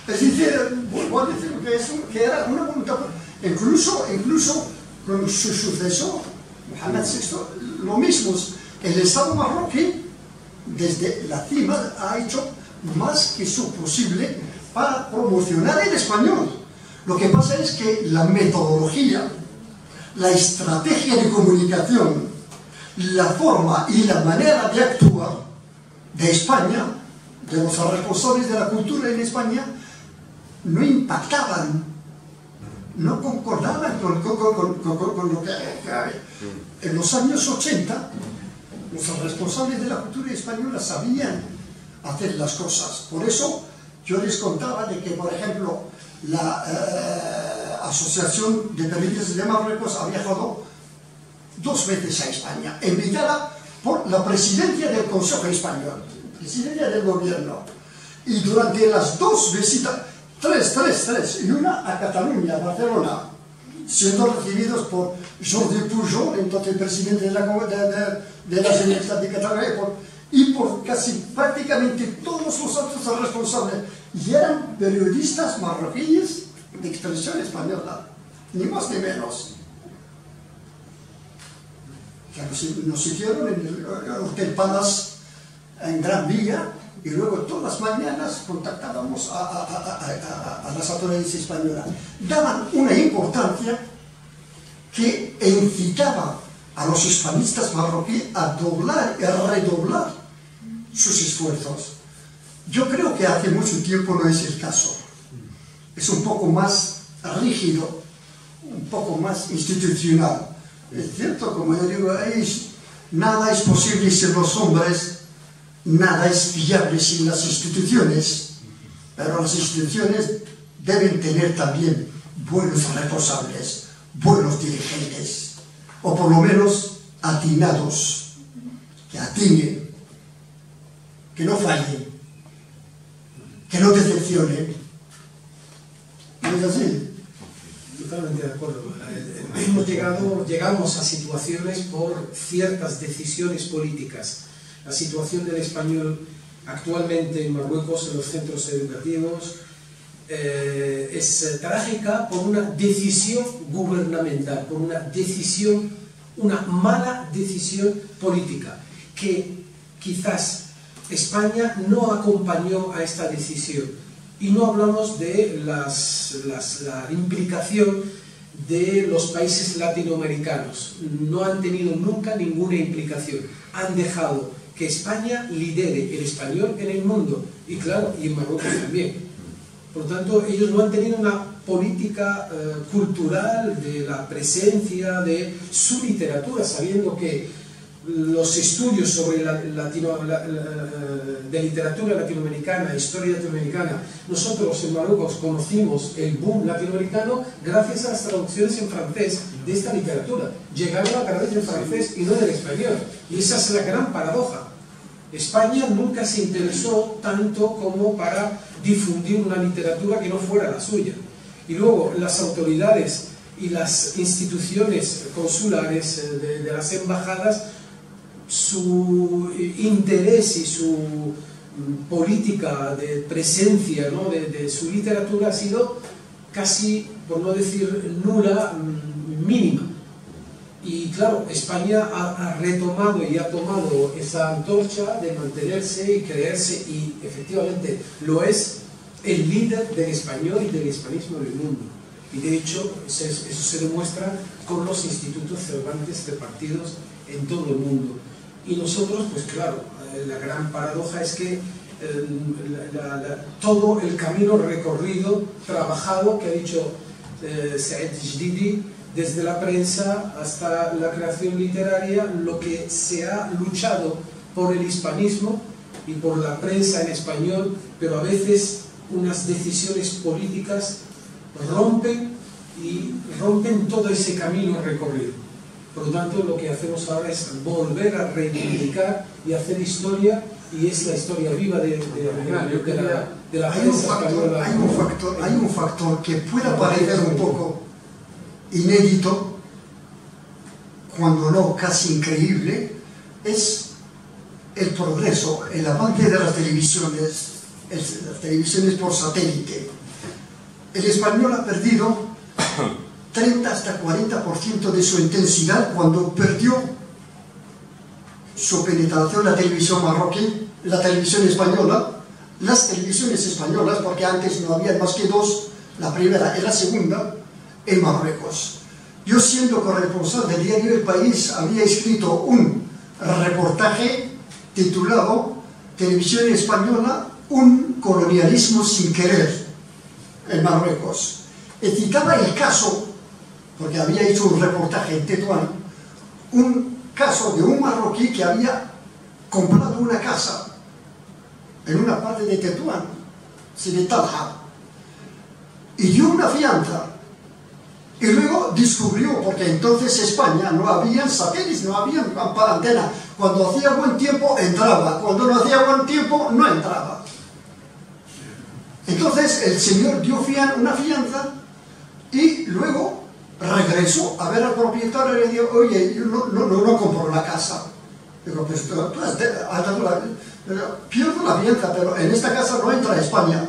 Es decir, vuelvo a decir que era una voluntad. Incluso con su sucesor, Mohamed VI, lo mismo. El Estado marroquí, desde la cima, ha hecho más que su posible para promocionar el español. Lo que pasa es que la metodología, la estrategia de comunicación, la forma y la manera de actuar de España, de los responsables de la cultura en España, no impactaban, no concordaban con lo que en los años 80 los responsables de la cultura española sabían hacer las cosas. Por eso yo les contaba de que, por ejemplo, la Asociación de Periodistas de Marruecos ha viajado 2 veces a España, invitada por la presidencia del Consejo Español, presidencia del gobierno, y durante las 2 visitas, 3, y una a Cataluña, a Barcelona, siendo recibidos por Jordi Pujol, entonces presidente de la Generalitat de Cataluña, y por casi prácticamente todos los altos responsables, y eran periodistas marroquíes de expresión española, ni más ni menos. Nos hicieron en el Hotel Palace en Gran Vía, y luego todas las mañanas contactábamos a las autoridades españolas. Daban una importancia que incitaba a los hispanistas marroquíes a doblar y a redoblar sus esfuerzos. Yo creo que hace mucho tiempo no es el caso. Es un poco más rígido, un poco más institucional. Es cierto, como yo digo, nada es posible sin los hombres, nada es fiable sin las instituciones, pero las instituciones deben tener también buenos responsables, buenos dirigentes, o por lo menos atinados, que atinen, que no fallen, que no decepcionen. ¿No es así? Totalmente de acuerdo. Llegamos a situaciones por ciertas decisiones políticas. La situación del español actualmente en Marruecos, en los centros educativos, es trágica por una decisión gubernamental, por una mala decisión política, que quizás España no acompañó a esta decisión. Y no hablamos de la implicación de los países latinoamericanos. No han tenido nunca ninguna implicación. Han dejado que España lidere el español en el mundo, y claro, y en Marruecos también. Por lo tanto, ellos no han tenido una política cultural de la presencia de su literatura, sabiendo que los estudios sobre de literatura latinoamericana, historia latinoamericana, nosotros en Marruecos conocimos el boom latinoamericano gracias a las traducciones en francés de esta literatura. Llegaron a través del francés y no del español, y esa es la gran paradoja. España nunca se interesó tanto como para difundir una literatura que no fuera la suya. Y luego las autoridades y las instituciones consulares de las embajadas, su interés y su política de presencia, ¿no?, de su literatura ha sido casi, por no decir nula, mínima. Y claro, España ha retomado y ha tomado esa antorcha de mantenerse y creerse, y efectivamente lo es, el líder del español y del hispanismo en el mundo. Y de hecho eso se demuestra con los institutos Cervantes repartidos en todo el mundo. Y nosotros, pues claro, la gran paradoja es que todo el camino recorrido, trabajado, que ha dicho Said Jdidi, desde la prensa hasta la creación literaria, lo que se ha luchado por el hispanismo y por la prensa en español, pero a veces unas decisiones políticas rompen todo ese camino recorrido. Por lo tanto, lo que hacemos ahora es volver a reivindicar y hacer historia, y es la historia viva de la prensa española. Hay un factor que puede parecer un poco inédito, cuando no casi increíble, es el progreso, el avance de las televisiones por satélite. El español ha perdido 30 hasta 40% de su intensidad cuando perdió su penetración la televisión marroquí, la televisión española, las televisiones españolas, porque antes no había más que 2, la primera y la segunda en Marruecos. Yo, siendo corresponsal del diario El País, había escrito un reportaje titulado Televisión Española, un colonialismo sin querer en Marruecos. Y citaba el caso, porque había hecho un reportaje en Tetuán, un caso de un marroquí que había comprado una casa en una parte de Tetuán, de Talha, y dio una fianza. Y luego descubrió, porque entonces España no había satélites, no había antena. Cuando hacía buen tiempo entraba, cuando no hacía buen tiempo no entraba. Entonces el señor dio una fianza y luego regresó a ver al propietario y le dijo: oye, yo no compro la casa. Digo: pues tú has dado pierdo la fianza, pero en esta casa no entra España.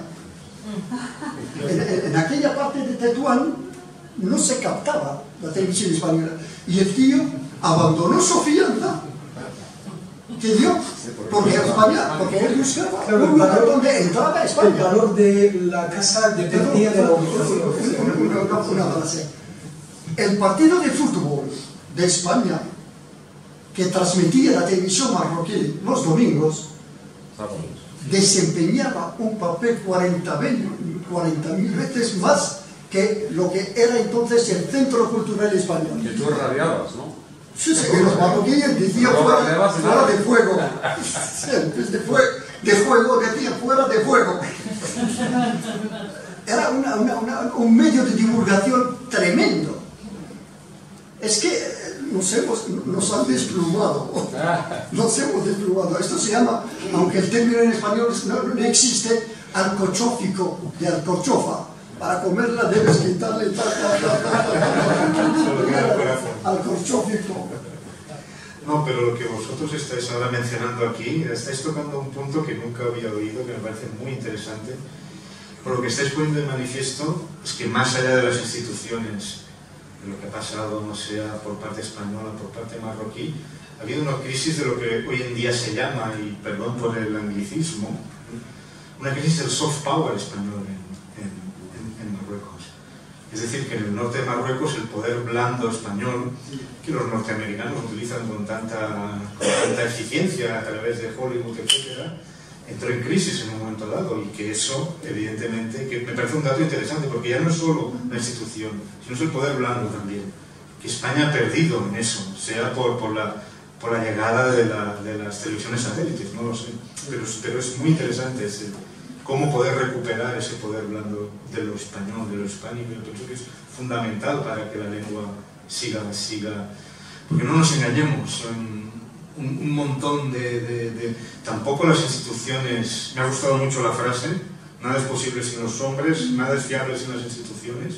En aquella parte de Tetuán no se captaba la televisión española. Y el tío abandonó su fianza que dio, porque España, porque él buscaba un lugar donde entraba España. El valor de la casa dependía de la ubicación. Una frase. El partido de fútbol de España, que transmitía la televisión marroquí los domingos, desempeñaba un papel 40.000 veces más que lo que era entonces el Centro Cultural Español. Que tú rabiabas, ¿no? Sí, sí, los marroquíes decían fuera de fuego. En vez de fuego decían fuera de fuego. Era un medio de divulgación tremendo. Es que nos han desplumado. Nos hemos desplumado. Esto se llama, aunque el término en español no existe, alcochófico, de alcochofa. Para comerla debes quitarle alcochófico. No, pero lo que vosotros estáis ahora mencionando aquí, estáis tocando un punto que nunca había oído, que me parece muy interesante. Por lo que estáis poniendo de manifiesto es que más allá de las instituciones, de lo que ha pasado, no sea por parte española, por parte marroquí, ha habido una crisis de lo que hoy en día se llama, y perdón por el anglicismo, una crisis del soft power español en Marruecos. Es decir, que en el norte de Marruecos el poder blando español, que los norteamericanos utilizan con tanta eficiencia a través de Hollywood, etc., entró en crisis en un momento dado, y que eso, evidentemente, que me parece un dato interesante, porque ya no es solo la institución, sino es el poder blando también, que España ha perdido en eso, sea por la llegada de las televisiones satélites, no lo sé, pero es muy interesante cómo poder recuperar ese poder blando de lo español, de lo hispánico. Yo pienso que es fundamental para que la lengua siga, porque no nos engañemos, un montón tampoco las instituciones, me ha gustado mucho la frase, nada es posible sin los hombres, nada es fiable sin las instituciones,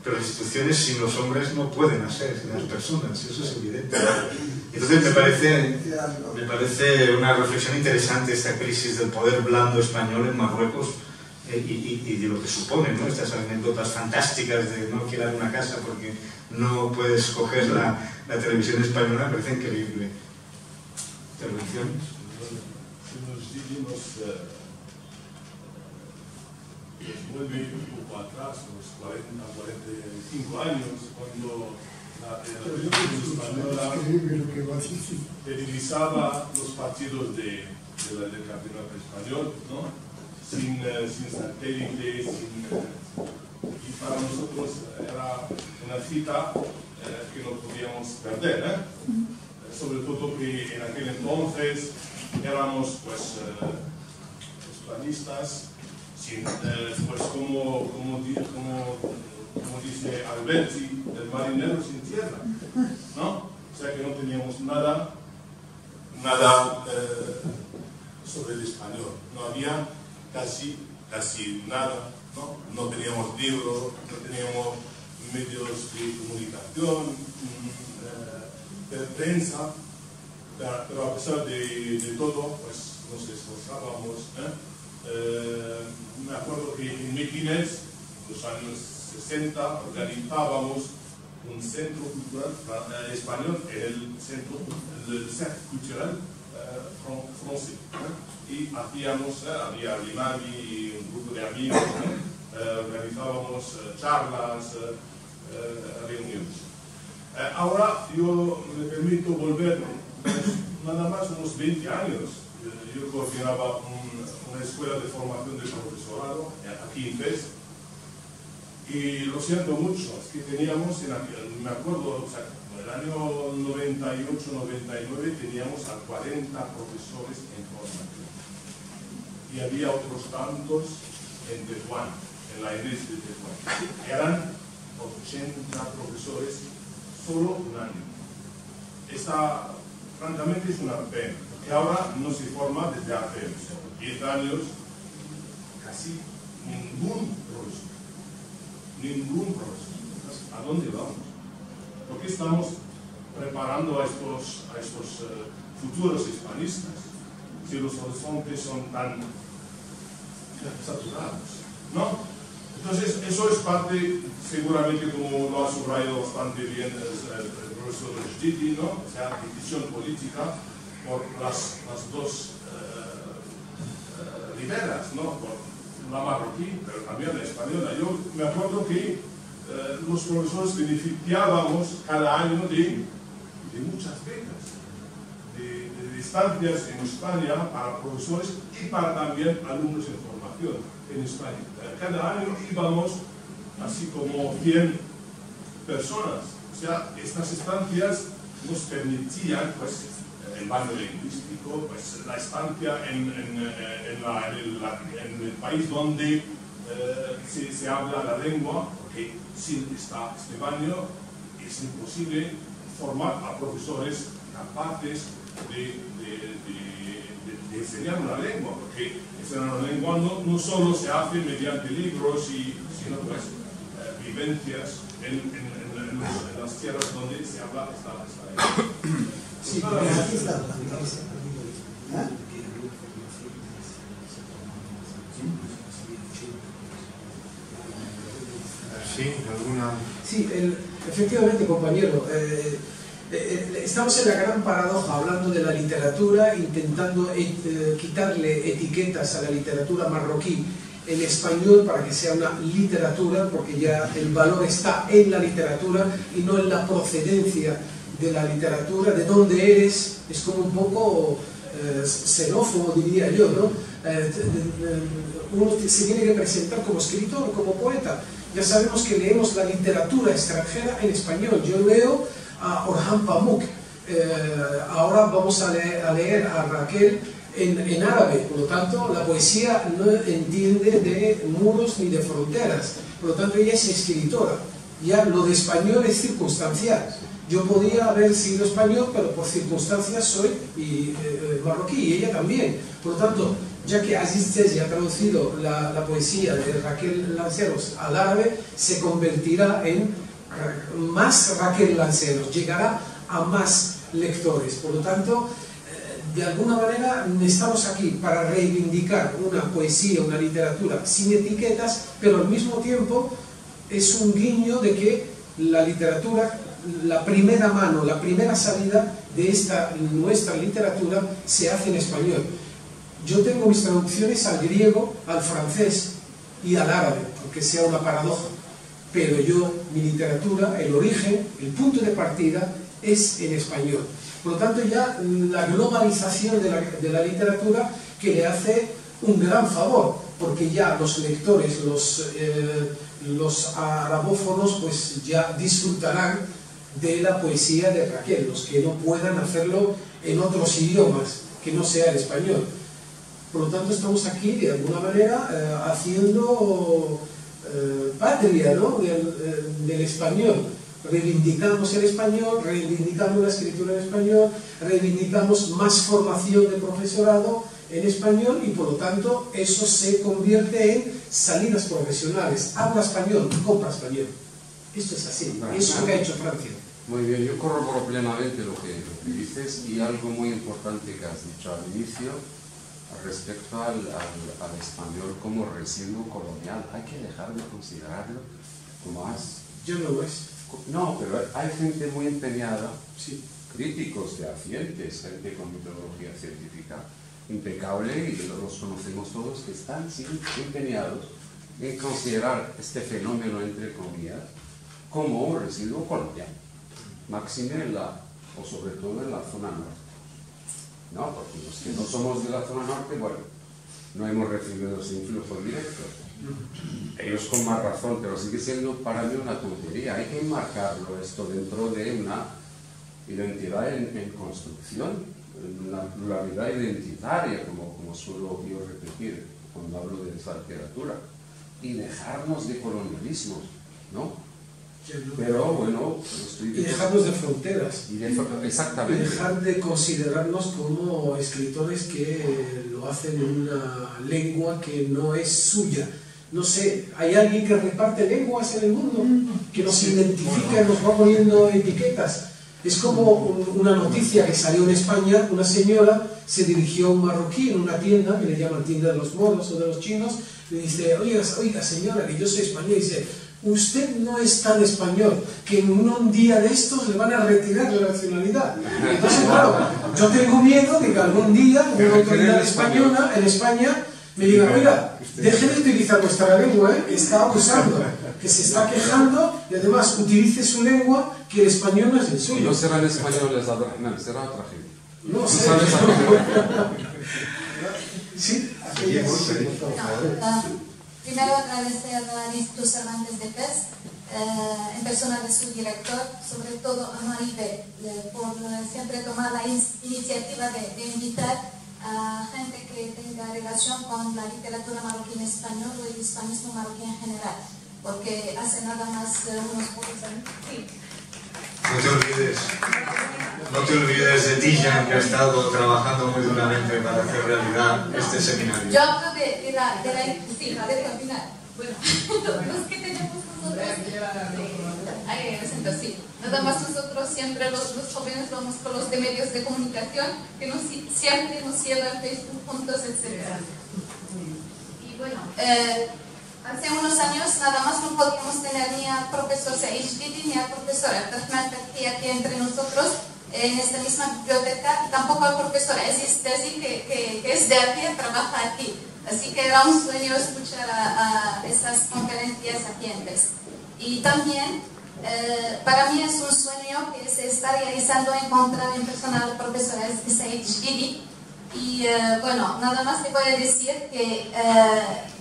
pero las instituciones sin los hombres no pueden hacer, sin las personas, eso es evidente. Entonces me parece una reflexión interesante esta crisis del poder blando español en Marruecos, y de lo que supone, ¿no? Estas anécdotas fantásticas de no alquilar una casa porque no puedes coger la televisión española, me parece increíble. ¿Intervenciones? Si nos seguimos, vuelve un poco atrás, unos 40, 45 años, cuando la televisión española televisaba los partidos del campeonato español, ¿no? Sin satélite, y para nosotros era una cita que no podíamos perder, ¿eh? Sobre todo que en aquel entonces éramos pues planistas, pues como dice Alberti, el marinero sin tierra, ¿no? O sea que no teníamos nada sobre el español, no había casi nada, no teníamos libros, no teníamos medios de comunicación, prensa, pero a pesar de todo, pues nos esforzábamos. Me acuerdo que en Mequinez, en los años 60, organizábamos un centro cultural español, el Centro Cultural francés, y hacíamos, había Limani y un grupo de amigos, organizábamos charlas, reuniones. Ahora yo me permito volver nada más unos 20 años. Yo coordinaba una escuela de formación de profesorado aquí en FES. Y lo siento mucho, es que teníamos, me acuerdo, o sea, en el año 98-99 teníamos a 40 profesores en formación. Y había otros tantos en Tetuán, en la EDES de Tetuán. Eran 80 profesores solo un año. Esta, francamente, es una pena, porque ahora no se forma desde hace 10 años casi ningún profesor. Ningún profesor. ¿A dónde vamos? ¿Por qué estamos preparando a estos futuros hispanistas si los horizontes son tan saturados? ¿No? Entonces, eso es parte, seguramente, como lo ha subrayado bastante bien el profesor Giti, ¿no? O sea, decisión política por las dos riberas, ¿no? Por la marroquí, pero también la española. Yo me acuerdo que los profesores beneficiábamos cada año de muchas becas, de estancias en España para profesores y para también alumnos en formación en España. Cada año íbamos así como 100 personas. O sea, estas estancias nos permitían, pues, el baño lingüístico, pues, la estancia en el país donde se habla la lengua, porque sin este baño es imposible formar a profesores capaces de enseñar una lengua, porque enseñar una lengua no solo se hace mediante libros, sino pues vivencias en las tierras donde se habla esta lengua. Sí, Sí, alguna... Sí, efectivamente, compañero. Estamos en la gran paradoja, hablando de la literatura, intentando quitarle etiquetas a la literatura marroquí en español para que sea una literatura, porque ya el valor está en la literatura y no en la procedencia de la literatura, de dónde eres. Es como un poco xenófobo, diría yo, ¿no? Uno se tiene que presentar como escritor, como poeta. Ya sabemos que leemos la literatura extranjera en español. Yo leo a Orhan Pamuk, ahora vamos a leer a Raquel en árabe. Por lo tanto, la poesía no entiende de muros ni de fronteras. Por lo tanto, ella es escritora. Ya lo de español es circunstancial. Yo podía haber sido español, pero por circunstancias soy marroquí, y ella también. Por lo tanto, ya que Aziz Cesi ha traducido la poesía de Raquel Lanceros al árabe, se convertirá en más Raquel Lanceros, llegará a más lectores. Por lo tanto, de alguna manera estamos aquí para reivindicar una poesía, una literatura sin etiquetas, pero al mismo tiempo es un guiño de que la literatura, la primera mano, la primera salida de nuestra literatura se hace en español. Yo tengo mis traducciones al griego, al francés y al árabe, aunque sea una paradoja, pero mi literatura, el origen, el punto de partida es en español. Por lo tanto, ya la globalización de la literatura, que le hace un gran favor, porque ya los lectores, los arabófonos, pues ya disfrutarán de la poesía de Raquel, los que no puedan hacerlo en otros idiomas que no sea el español. Por lo tanto, estamos aquí de alguna manera haciendo patria, ¿no? del español. Reivindicamos el español, reivindicamos la escritura en español, reivindicamos más formación de profesorado en español, y por lo tanto eso se convierte en salidas profesionales. Habla español, compra español. Esto es así, eso que ha hecho Francia. Muy bien, yo corroboro plenamente lo que dices, y algo muy importante que has dicho al inicio respecto al español como residuo colonial. Hay que dejar de considerarlo como Ya no lo es. No, pero hay gente muy empeñada, sí, críticos fehacientes, gente con metodología científica impecable, y los conocemos todos, que están empeñados en considerar este fenómeno, entre comillas, como un residuo colonial, máxime o sobre todo en la zona norte. No, porque los que no somos de la zona norte, bueno, no hemos recibido ese influjo directo. Ellos con más razón, pero sigue siendo para mí una tontería. Hay que enmarcarlo esto dentro de una identidad en construcción, una pluralidad identitaria, como suelo yo repetir cuando hablo de esa literatura, y dejarnos de colonialismos, ¿no? Pero bueno, y dejarnos de fronteras. Exactamente. Y dejar de considerarnos como escritores que lo hacen en una lengua que no es suya. No sé, ¿hay alguien que reparte lenguas en el mundo? Que nos identifica y nos va poniendo etiquetas. Es como una noticia que salió en España. Una señora se dirigió a un marroquí en una tienda, que le llaman tienda de los moros o de los chinos, y le dice: oiga señora, que yo soy español. Y dice: usted no es tan español, que en un día de estos le van a retirar la nacionalidad. Entonces, claro, yo tengo miedo de que algún día una autoridad española en España me diga: oiga, deje de utilizar nuestra lengua, que está abusando, que se está quejando, y además utilice su lengua, que el español no es el suyo. No serán españoles, Abdurrahman, será otra gente. No sé. ¿Sí? Primero agradecer al Instituto Cervantes de Pes, en persona de su director, sobre todo a Maribel, por siempre tomar la iniciativa de invitar a gente que tenga relación con la literatura marroquí en español o el hispanismo marroquí en general, porque hace nada más unos pocos años. Sí. No te olvides de Tijan, que ha estado trabajando muy duramente para hacer realidad este seminario. Yo hablo de la sí, de terminar. Bueno, los que tenemos nosotros, ahí me siento así. Nada más nosotros siempre los jóvenes vamos con los de medios de comunicación, que siempre nos llevan Facebook juntos, etc. Y bueno, hace unos años nada más no podíamos tener ni al profesor Said Jdidi ni al profesor Abdurrahman Fathy aquí entre nosotros en esta misma biblioteca, y tampoco al profesor Aziz Tazi, que es de aquí, trabaja aquí. Así que era un sueño escuchar a estas conferencias aquí en PES. Y también, para mí es un sueño que se está realizando encontrar en persona al profesor Said Jdidi. Y bueno, nada más te voy a decir que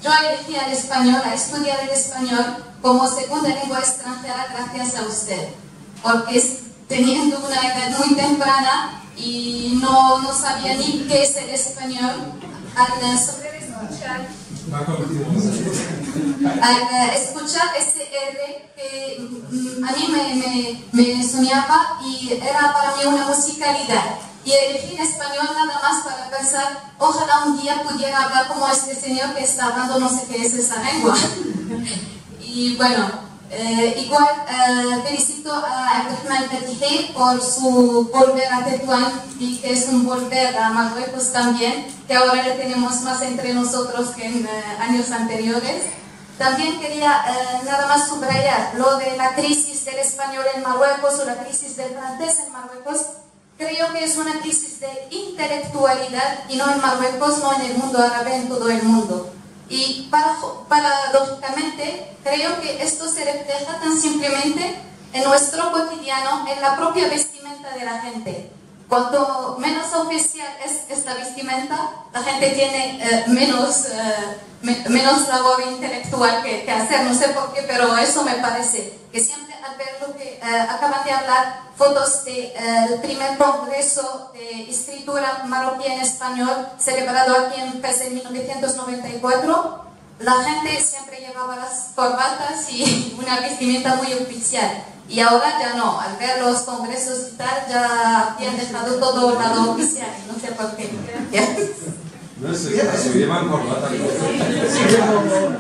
yo elegí el español, a estudiar el español como segunda lengua extranjera gracias a usted, porque teniendo una edad muy temprana y no sabía ni qué es el español, al escuchar ese R que a mí me soñaba y era para mí una musicalidad. Y elegí el español nada más para pensar: ojalá un día pudiera hablar como este señor que está hablando, no sé qué es esa lengua. Y bueno, igual felicito a Abdurrahman Fathy por su volver a Tetuán, y que es un volver a Marruecos también, que ahora le tenemos más entre nosotros que en años anteriores. También quería nada más subrayar lo de la crisis del español en Marruecos o la crisis del francés en Marruecos. Creo que es una crisis de intelectualidad, y no en Marruecos, no en el mundo árabe, en todo el mundo. Y paradójicamente creo que esto se refleja tan simplemente en nuestro cotidiano, en la propia vestimenta de la gente. Cuanto menos oficial es esta vestimenta, la gente tiene menos labor intelectual que hacer, no sé por qué, pero eso me parece. Que siempre al ver lo que acaban de hablar, fotos del primer congreso de escritura marroquí en español, celebrado aquí en PES en 1994, la gente siempre llevaba las corbatas y una vestimenta muy oficial. Y ahora ya no, al ver los congresos y tal, ya han dejado todo lado oficial, no sé por qué. Gracias. No sé, se llevan corbata.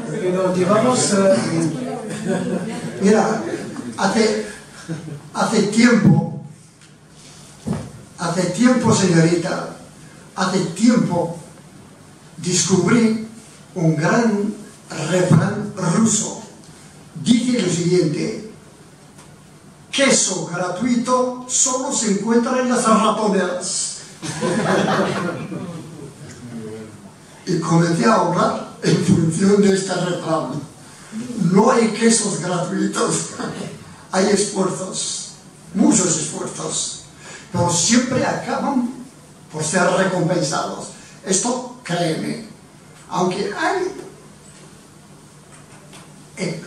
Pero llevamos... Mira, hace tiempo, señorita, hace tiempo descubrí un gran refrán ruso. Dice lo siguiente: queso gratuito solo se encuentra en las ratoneras. Y comencé a ahorrar en función de este refrán. No hay quesos gratuitos, hay esfuerzos, muchos esfuerzos, pero siempre acaban por ser recompensados. Esto, créeme, aunque hay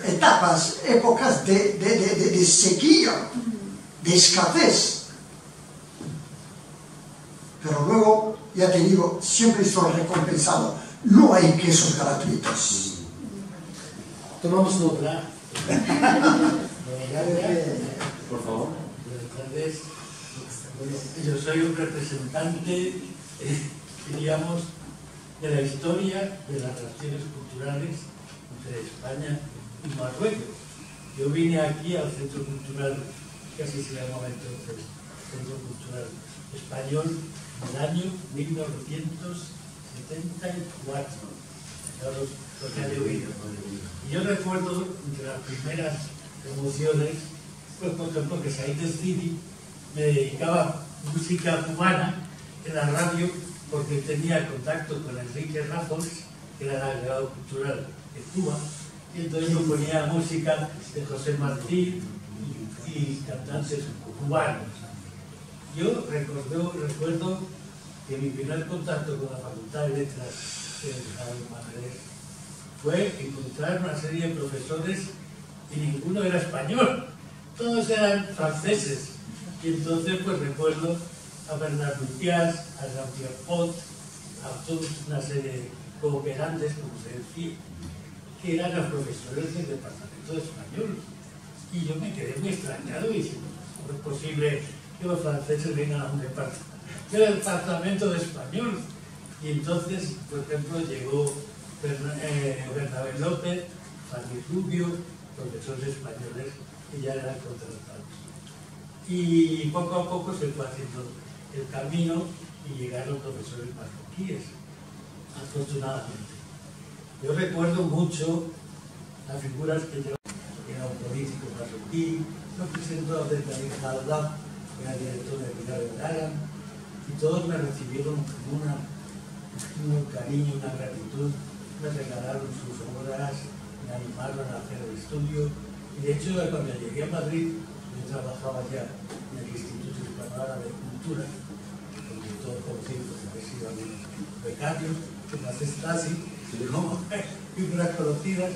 etapas, épocas de sequía, de escasez, pero luego, ya te digo, siempre son recompensados. No hay quesos gratuitos. Tomamos nota. Por favor. Buenas tardes. Yo soy un representante, diríamos, de la historia de las relaciones culturales entre España y Marruecos. Yo vine aquí al Centro Cultural, que así se llamaba entonces, Centro Cultural Español, en el año 1974. Lo que ha llovido. Y yo recuerdo, entre las primeras emociones, pues por ejemplo que Said City me dedicaba música cubana en la radio porque tenía contacto con Enrique Raffles, que era el agregado cultural de Cuba, y entonces me ponía música de José Martí y cantantes cubanos. Yo recuerdo que mi primer contacto con la Facultad de Letras de Madrid fue encontrar una serie de profesores y ninguno era español, todos eran franceses. Y entonces pues recuerdo a Bernard Lupias, a Jean-Pierre Pot, a toda una serie de cooperantes, como se decía, que eran los profesores del departamento de español. Y yo me quedé muy extrañado diciendo, ¿cómo es posible que los franceses vengan a un departamento de español? Y entonces, por ejemplo, llegó Bernabé López, Fanny Rubio, profesores españoles que ya eran contratados. Y poco a poco se fue haciendo el camino y llegaron profesores marroquíes, afortunadamente. Yo recuerdo mucho las figuras que yo, era un político marroquí, lo presentó a Benjamin Haldab, que era director de Pilar de Aragón, y todos me recibieron con un cariño, una gratitud, me regalaron sus obras, me animaron a hacer el estudio, y de hecho cuando llegué a Madrid, yo trabajaba ya en el Instituto Hispano de Cultura, donde todos conocidos, porque he sido algunos becarios, en las Stasi, como figuras conocidas,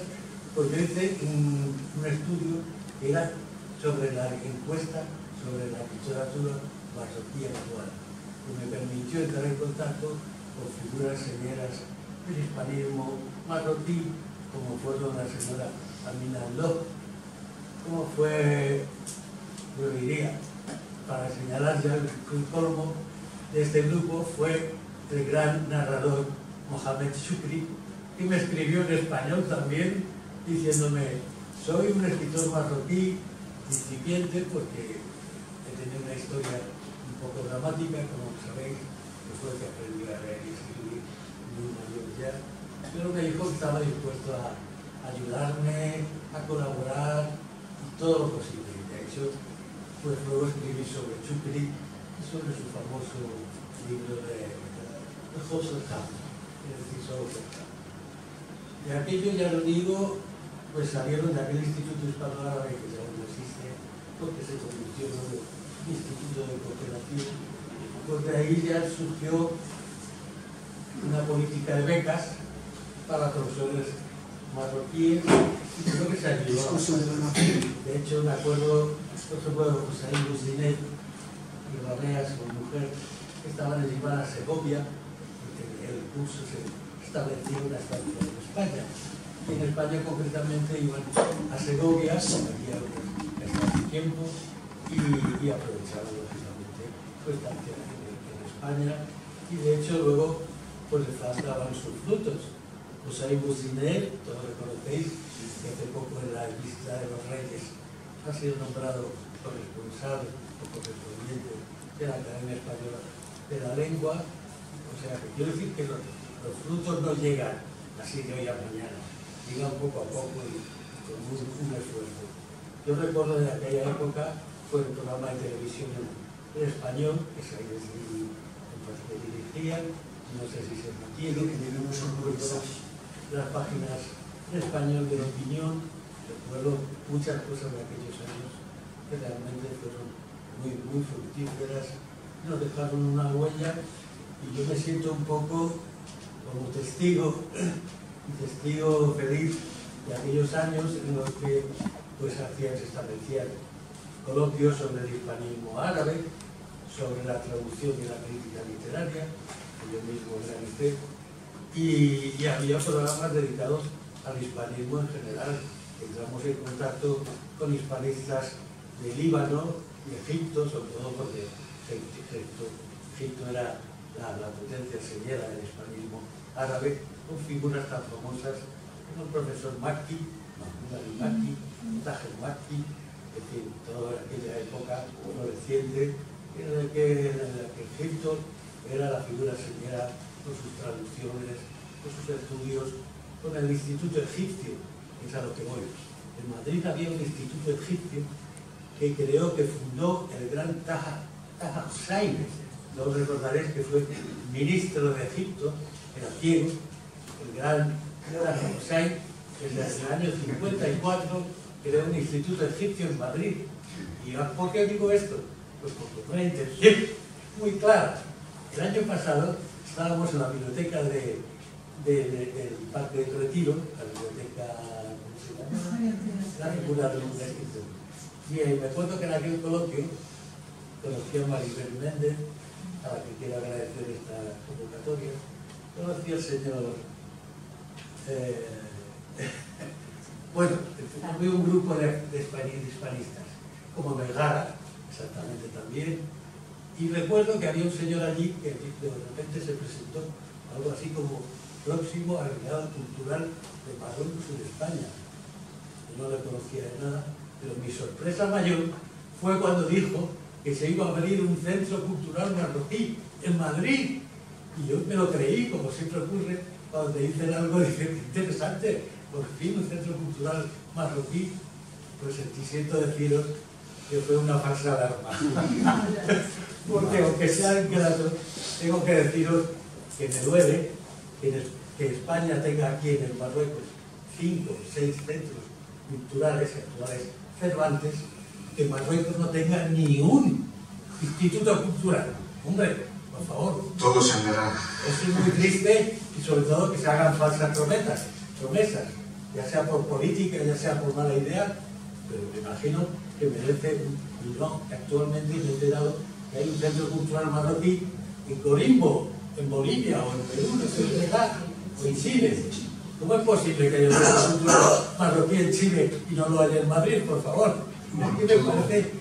pues yo hice un estudio que era sobre la encuesta sobre la literatura marroquí actual, que me permitió entrar en contacto con figuras señeras del hispanismo marroquí, como fueron la señora Amina Lo, como fue, yo diría, para señalar ya el colmo de este grupo, fue el gran narrador Mohamed Shukri, que me escribió en español también, diciéndome, soy un escritor marroquí incipiente porque he tenido una historia un poco dramática, como sabéis, que fue que aprendí a leer y escribir muy mayor ya, pero me dijo que estaba dispuesto a ayudarme, a colaborar, y todo lo posible. De hecho, pues luego escribí sobre Shukri y sobre su famoso libro de José Campo, es decir, sobre el campo. Y aquello, ya lo digo, pues salieron de aquel Instituto Hispano-Árabe que ya no existe, porque se convirtió en un instituto de cooperación. Pues de ahí ya surgió una política de becas para profesores marroquíes y creo que se ayudó. De hecho, me acuerdo, por ejemplo, José Busdinet y Barreas, su mujer, que estaban llevadas a Segovia, porque el curso se estableció una estancia en España. Y en España concretamente iban a Segovia, había bastante tiempo, y aprovechaban lógicamente su estancia en España, y de hecho luego pues les faltaban sus frutos. José Busdinet, todos lo conocéis, que hace poco en la visita de los Reyes ha sido nombrado corresponsal o correspondiente de la Academia Española de la Lengua. O sea, que quiero decir que los frutos no llegan así de hoy a mañana, llegan poco a poco y con un esfuerzo. Yo recuerdo de aquella época fue el programa de televisión en español que se dirigía, no sé si se mantiene, que tenemos un las páginas en español de La Opinión. Recuerdo muchas cosas de aquellos años que realmente fueron muy fructíferas, nos dejaron una huella, y yo me siento un poco como testigo feliz de aquellos años en los que pues se establecían coloquios sobre el hispanismo árabe, sobre la traducción y la crítica literaria, que yo mismo realicé, y había programas dedicados al hispanismo en general. Entramos en contacto con hispanistas de Líbano y Egipto, sobre todo porque Egipto era la potencia señera del hispanismo árabe, con figuras tan famosas como el profesor Makki, Mahmoud Ali Makki, Tahir Makki, es decir, toda aquella época floreciente en la que Egipto era la figura señera con sus traducciones, con sus estudios, con el Instituto Egipcio, que es a lo que voy. En Madrid había un instituto egipcio que creo que fundó el gran Taha Hussein. No recordaréis que fue ministro de Egipto, era ciego, el gran Hussein, desde el año 54 creó un instituto egipcio en Madrid. ¿Y por qué digo esto? Pues porque fue una intención muy clara. El año pasado estábamos en la biblioteca del Parque de Retiro, la biblioteca, ¿cómo se llama? La figura de un escritor. Y me acuerdo que en aquel coloquio conocí a Maribel Méndez, a la que quiero agradecer esta convocatoria. Conocí al señor... bueno, había un grupo de hispanistas, como Vergara, exactamente también, y recuerdo que había un señor allí que de repente se presentó algo así como próximo agregado cultural de Marruecos y de España. Yo no le conocía de nada, pero mi sorpresa mayor fue cuando dijo que se iba a abrir un centro cultural marroquí en Madrid, y yo me lo creí, como siempre ocurre cuando te dicen algo interesante, por fin un centro cultural marroquí. Pues siento deciros que fue una falsa alarma. Porque aunque sea ingrato, tengo que deciros que me duele que España tenga aquí en el Marruecos 5 o 6 centros culturales actuales Cervantes, que Marruecos no tenga ni un instituto cultural. Hombre, por favor. Todo se andará. Eso es muy triste, y sobre todo que se hagan falsas promesas, ya sea por política, ya sea por mala idea, pero me imagino que merece y no. Actualmente me he enterado que hay un centro cultural marroquí en Corimbo, en Bolivia, o en Perú, no sé dónde está, o en Chile. ¿Cómo es posible que haya un centro cultural marroquí en Chile y no lo haya en Madrid, por favor? Aquí me parece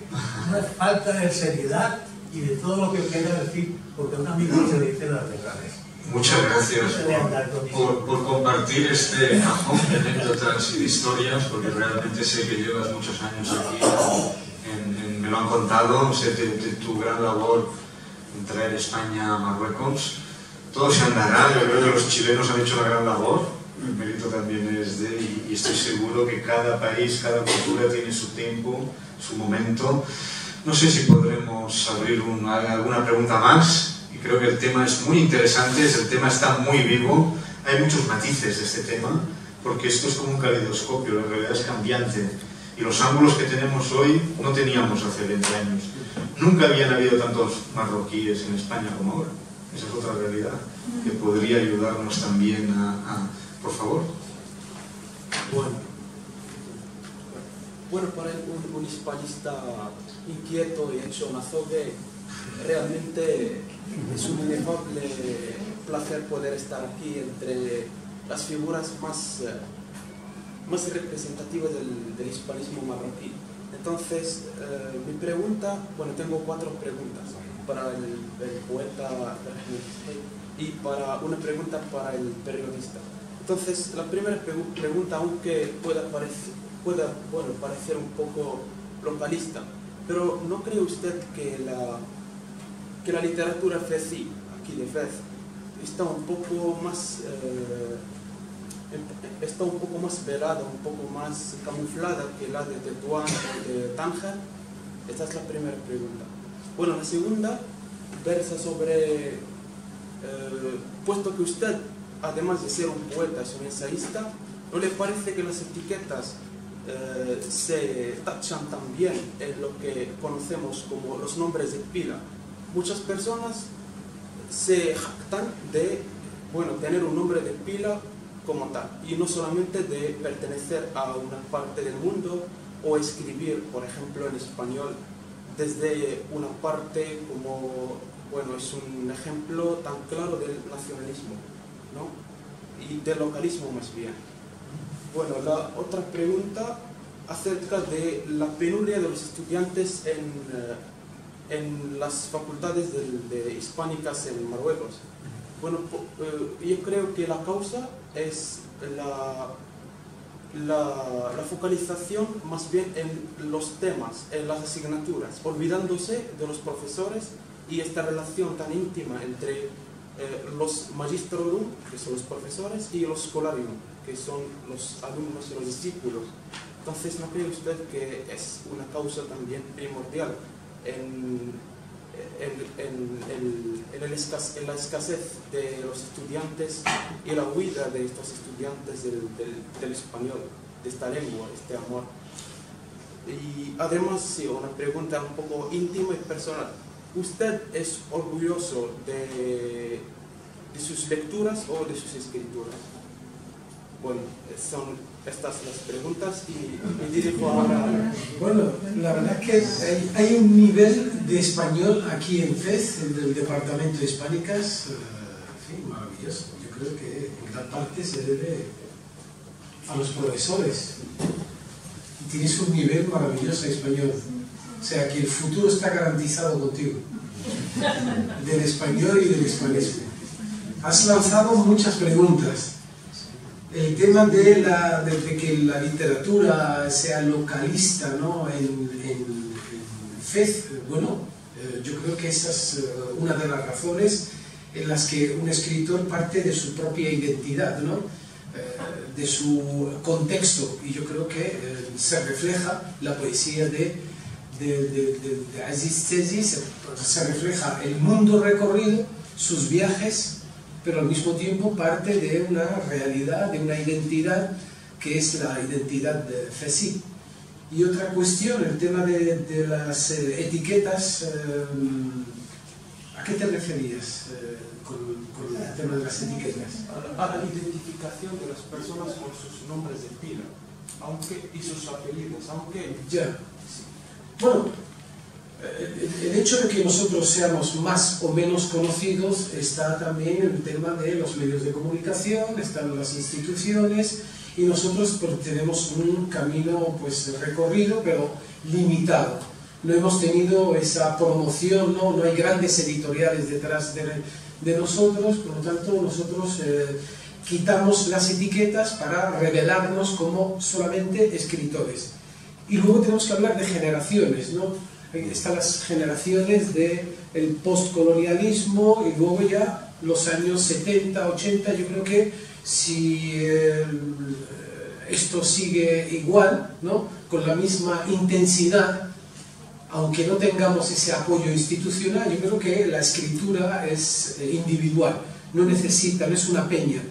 una falta de seriedad y de todo lo que quiera decir, porque a un amigo se le dicen las verdades. Muchas gracias por compartir este cajón de anécdotas y de historias, porque realmente sé que llevas muchos años aquí, me lo han contado, sé de tu gran labor en traer España a Marruecos. Todo se andará, yo creo que los chilenos han hecho una gran labor, el mérito también es de él, y estoy seguro que cada país, cada cultura tiene su tiempo, su momento. No sé si podremos abrir alguna pregunta más. Creo que el tema es muy interesante, el tema está muy vivo, hay muchos matices de este tema, porque esto es como un caleidoscopio, la realidad es cambiante, y los ángulos que tenemos hoy no teníamos hace 20 años. Nunca habían habido tantos marroquíes en España como ahora. Esa es otra realidad que podría ayudarnos también por favor. Bueno, para un hispanista inquieto y hecho un azogue, realmente es un inefable placer poder estar aquí entre las figuras más representativas del hispanismo marroquí. Entonces, mi pregunta, bueno, tengo 4 preguntas para el poeta y una pregunta para el periodista. Entonces, la primera pregunta, aunque pueda parecer un poco localista, pero ¿no cree usted que la literatura fezí, aquí de Fez, está un poco más velada, un poco más camuflada que la de Tetuán o de Tánger? Esta es la primera pregunta. Bueno, la segunda versa sobre, puesto que usted además de ser un poeta, es un ensayista, ¿no le parece que las etiquetas se tachan también en lo que conocemos como los nombres de pila? Muchas personas se jactan de, bueno, tener un nombre de pila como tal, y no solamente de pertenecer a una parte del mundo o escribir, por ejemplo, en español desde una parte como, bueno, es un ejemplo tan claro del nacionalismo, ¿no? Y del localismo más bien. Bueno, la otra pregunta acerca de la penuria de los estudiantes en las facultades de hispánicas en Marruecos. Bueno, yo creo que la causa es la focalización más bien en los temas, en las asignaturas, olvidándose de los profesores y esta relación tan íntima entre los magistrorum, que son los profesores, y los scholarium, que son los alumnos y los discípulos. Entonces, ¿no cree usted que es una causa también primordial en la escasez de los estudiantes y la huida de estos estudiantes del español, de esta lengua, este amor? Y además, sí, una pregunta un poco íntima y personal. ¿Usted es orgulloso de sus lecturas o de sus escrituras? Bueno, son estas las preguntas y me dirijo ahora. Bueno, la verdad es que hay un nivel de español aquí en FEZ, en el departamento de hispánicas, en fin, maravilloso. Yo creo que en gran parte se debe a los profesores. Y tienes un nivel maravilloso de español. O sea, que el futuro está garantizado contigo, del español y del hispanismo. Has lanzado muchas preguntas. El tema de que la literatura sea localista, ¿no? en FEZ, bueno, yo creo que esa es una de las razones en las que un escritor parte de su propia identidad, ¿no? De su contexto, y yo creo que se refleja la poesía de Aziz Tezi, se refleja el mundo recorrido, sus viajes, pero al mismo tiempo parte de una realidad, de una identidad que es la identidad de FESI. Y otra cuestión, el tema de las etiquetas, ¿a qué te referías con el tema de las etiquetas? A la identificación de las personas con sus nombres de pila, y sus apellidos, aunque... Ya. Bueno, el hecho de que nosotros seamos más o menos conocidos está también en el tema de los medios de comunicación, están las instituciones, y nosotros pues, tenemos un camino pues, recorrido, pero limitado. No hemos tenido esa promoción, no hay grandes editoriales detrás de nosotros, por lo tanto nosotros quitamos las etiquetas para revelarnos como solamente escritores. Y luego tenemos que hablar de generaciones, ¿no? Están las generaciones del postcolonialismo y luego ya los años 70, 80. Yo creo que si esto sigue igual, ¿no? Con la misma intensidad, aunque no tengamos ese apoyo institucional, yo creo que la escritura es individual, no necesita, no es una peña,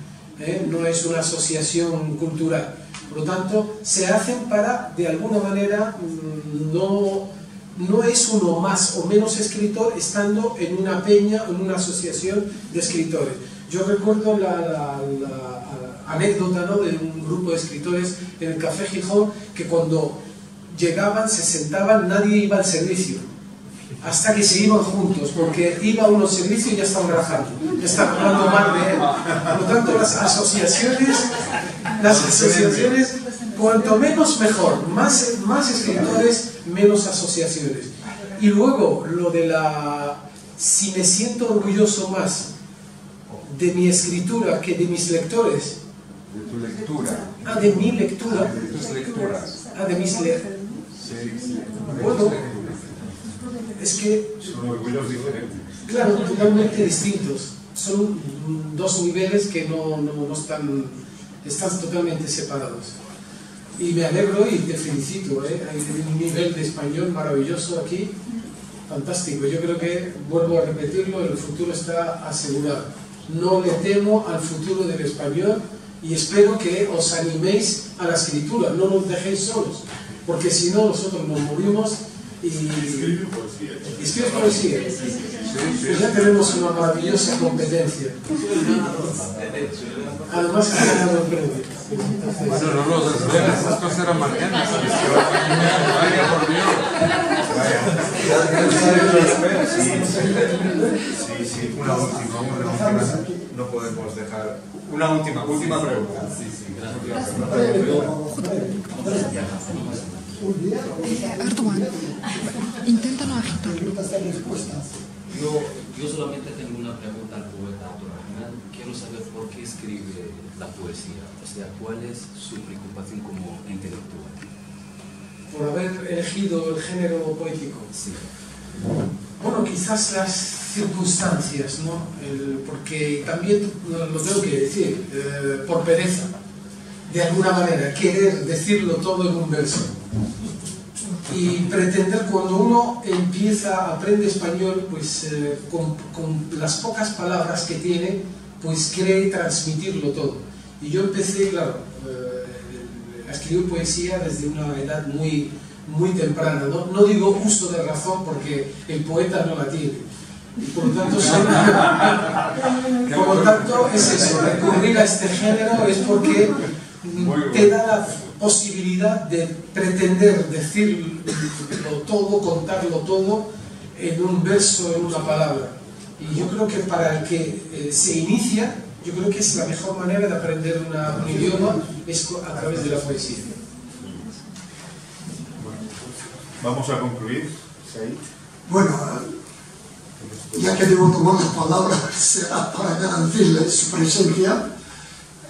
no es una asociación cultural. Por lo tanto, se hacen para, de alguna manera, no es uno más o menos escritor estando en una peña o en una asociación de escritores. Yo recuerdo la anécdota, ¿no? de un grupo de escritores en el Café Gijón, que cuando llegaban, se sentaban, nadie iba al servicio, hasta que se iban juntos, porque iba uno al servicio y ya estaban rajando, ya estaban hablando mal de él. Por lo tanto, las asociaciones, cuanto menos mejor, más escritores, menos asociaciones. Y luego, lo de si me siento orgulloso más de mi escritura que de mis lectores. De tu lectura. Ah, de mi lectura. De tus lecturas. Ah, de mis lecturas. Sí. Bueno, es que... Son orgullos diferentes. Claro, totalmente distintos. Son dos niveles que no están totalmente separados. Y me alegro y te felicito, hay un nivel de español maravilloso aquí, fantástico. Yo creo que, vuelvo a repetirlo, el futuro está asegurado. no le temo al futuro del español y espero que os animéis a la escritura, no nos dejéis solos, porque si no nosotros nos morimos y... ¿Escribes poesía? Pues ya tenemos una maravillosa competencia. Además que ha ganado el premio. Bueno, no lo desvelas, estas cosas eran mañana. Vaya por Dios. Sí, una última, no podemos dejar. Una última pregunta. Erdogan, intenta no agitarlo. Yo solamente tengo una pregunta al poeta Abdurrahman. Quiero saber por qué escribe la poesía, o sea, cuál es su preocupación como intelectual. Por haber elegido el género poético. Sí. Bueno, quizás las circunstancias, ¿no? Porque también lo tengo que decir, por pereza, de alguna manera, querer decirlo todo en un verso. Y pretender, cuando uno aprende español, pues con las pocas palabras que tiene, pues cree transmitirlo todo. Y yo empecé, claro, a escribir poesía desde una edad muy temprana. No digo uso de razón porque el poeta no la tiene. Y por lo tanto, es eso, recurrir a este género es porque te da la posibilidad de pretender decirlo todo, contarlo todo en un verso, en una palabra. Y yo creo que para el que se inicia, yo creo que es la mejor manera de aprender un idioma es a través de la poesía. Vamos a concluir. Bueno, ya que debo tomar la palabra, será para garantirle su presencia.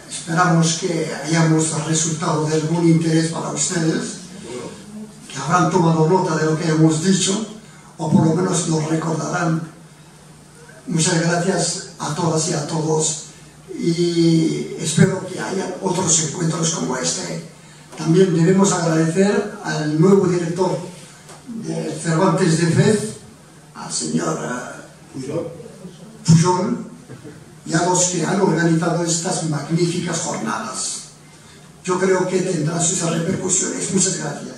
Esperamos que hayamos resultado de algún interés para ustedes, que habrán tomado nota de lo que hemos dicho, o por lo menos lo recordarán. Muchas gracias a todas y a todos, y espero que haya otros encuentros como este. También debemos agradecer al nuevo director de Cervantes de Fez, al señor Pujol, y a los que han organizado estas magníficas jornadas. Yo creo que tendrá sus repercusiones. Muchas gracias.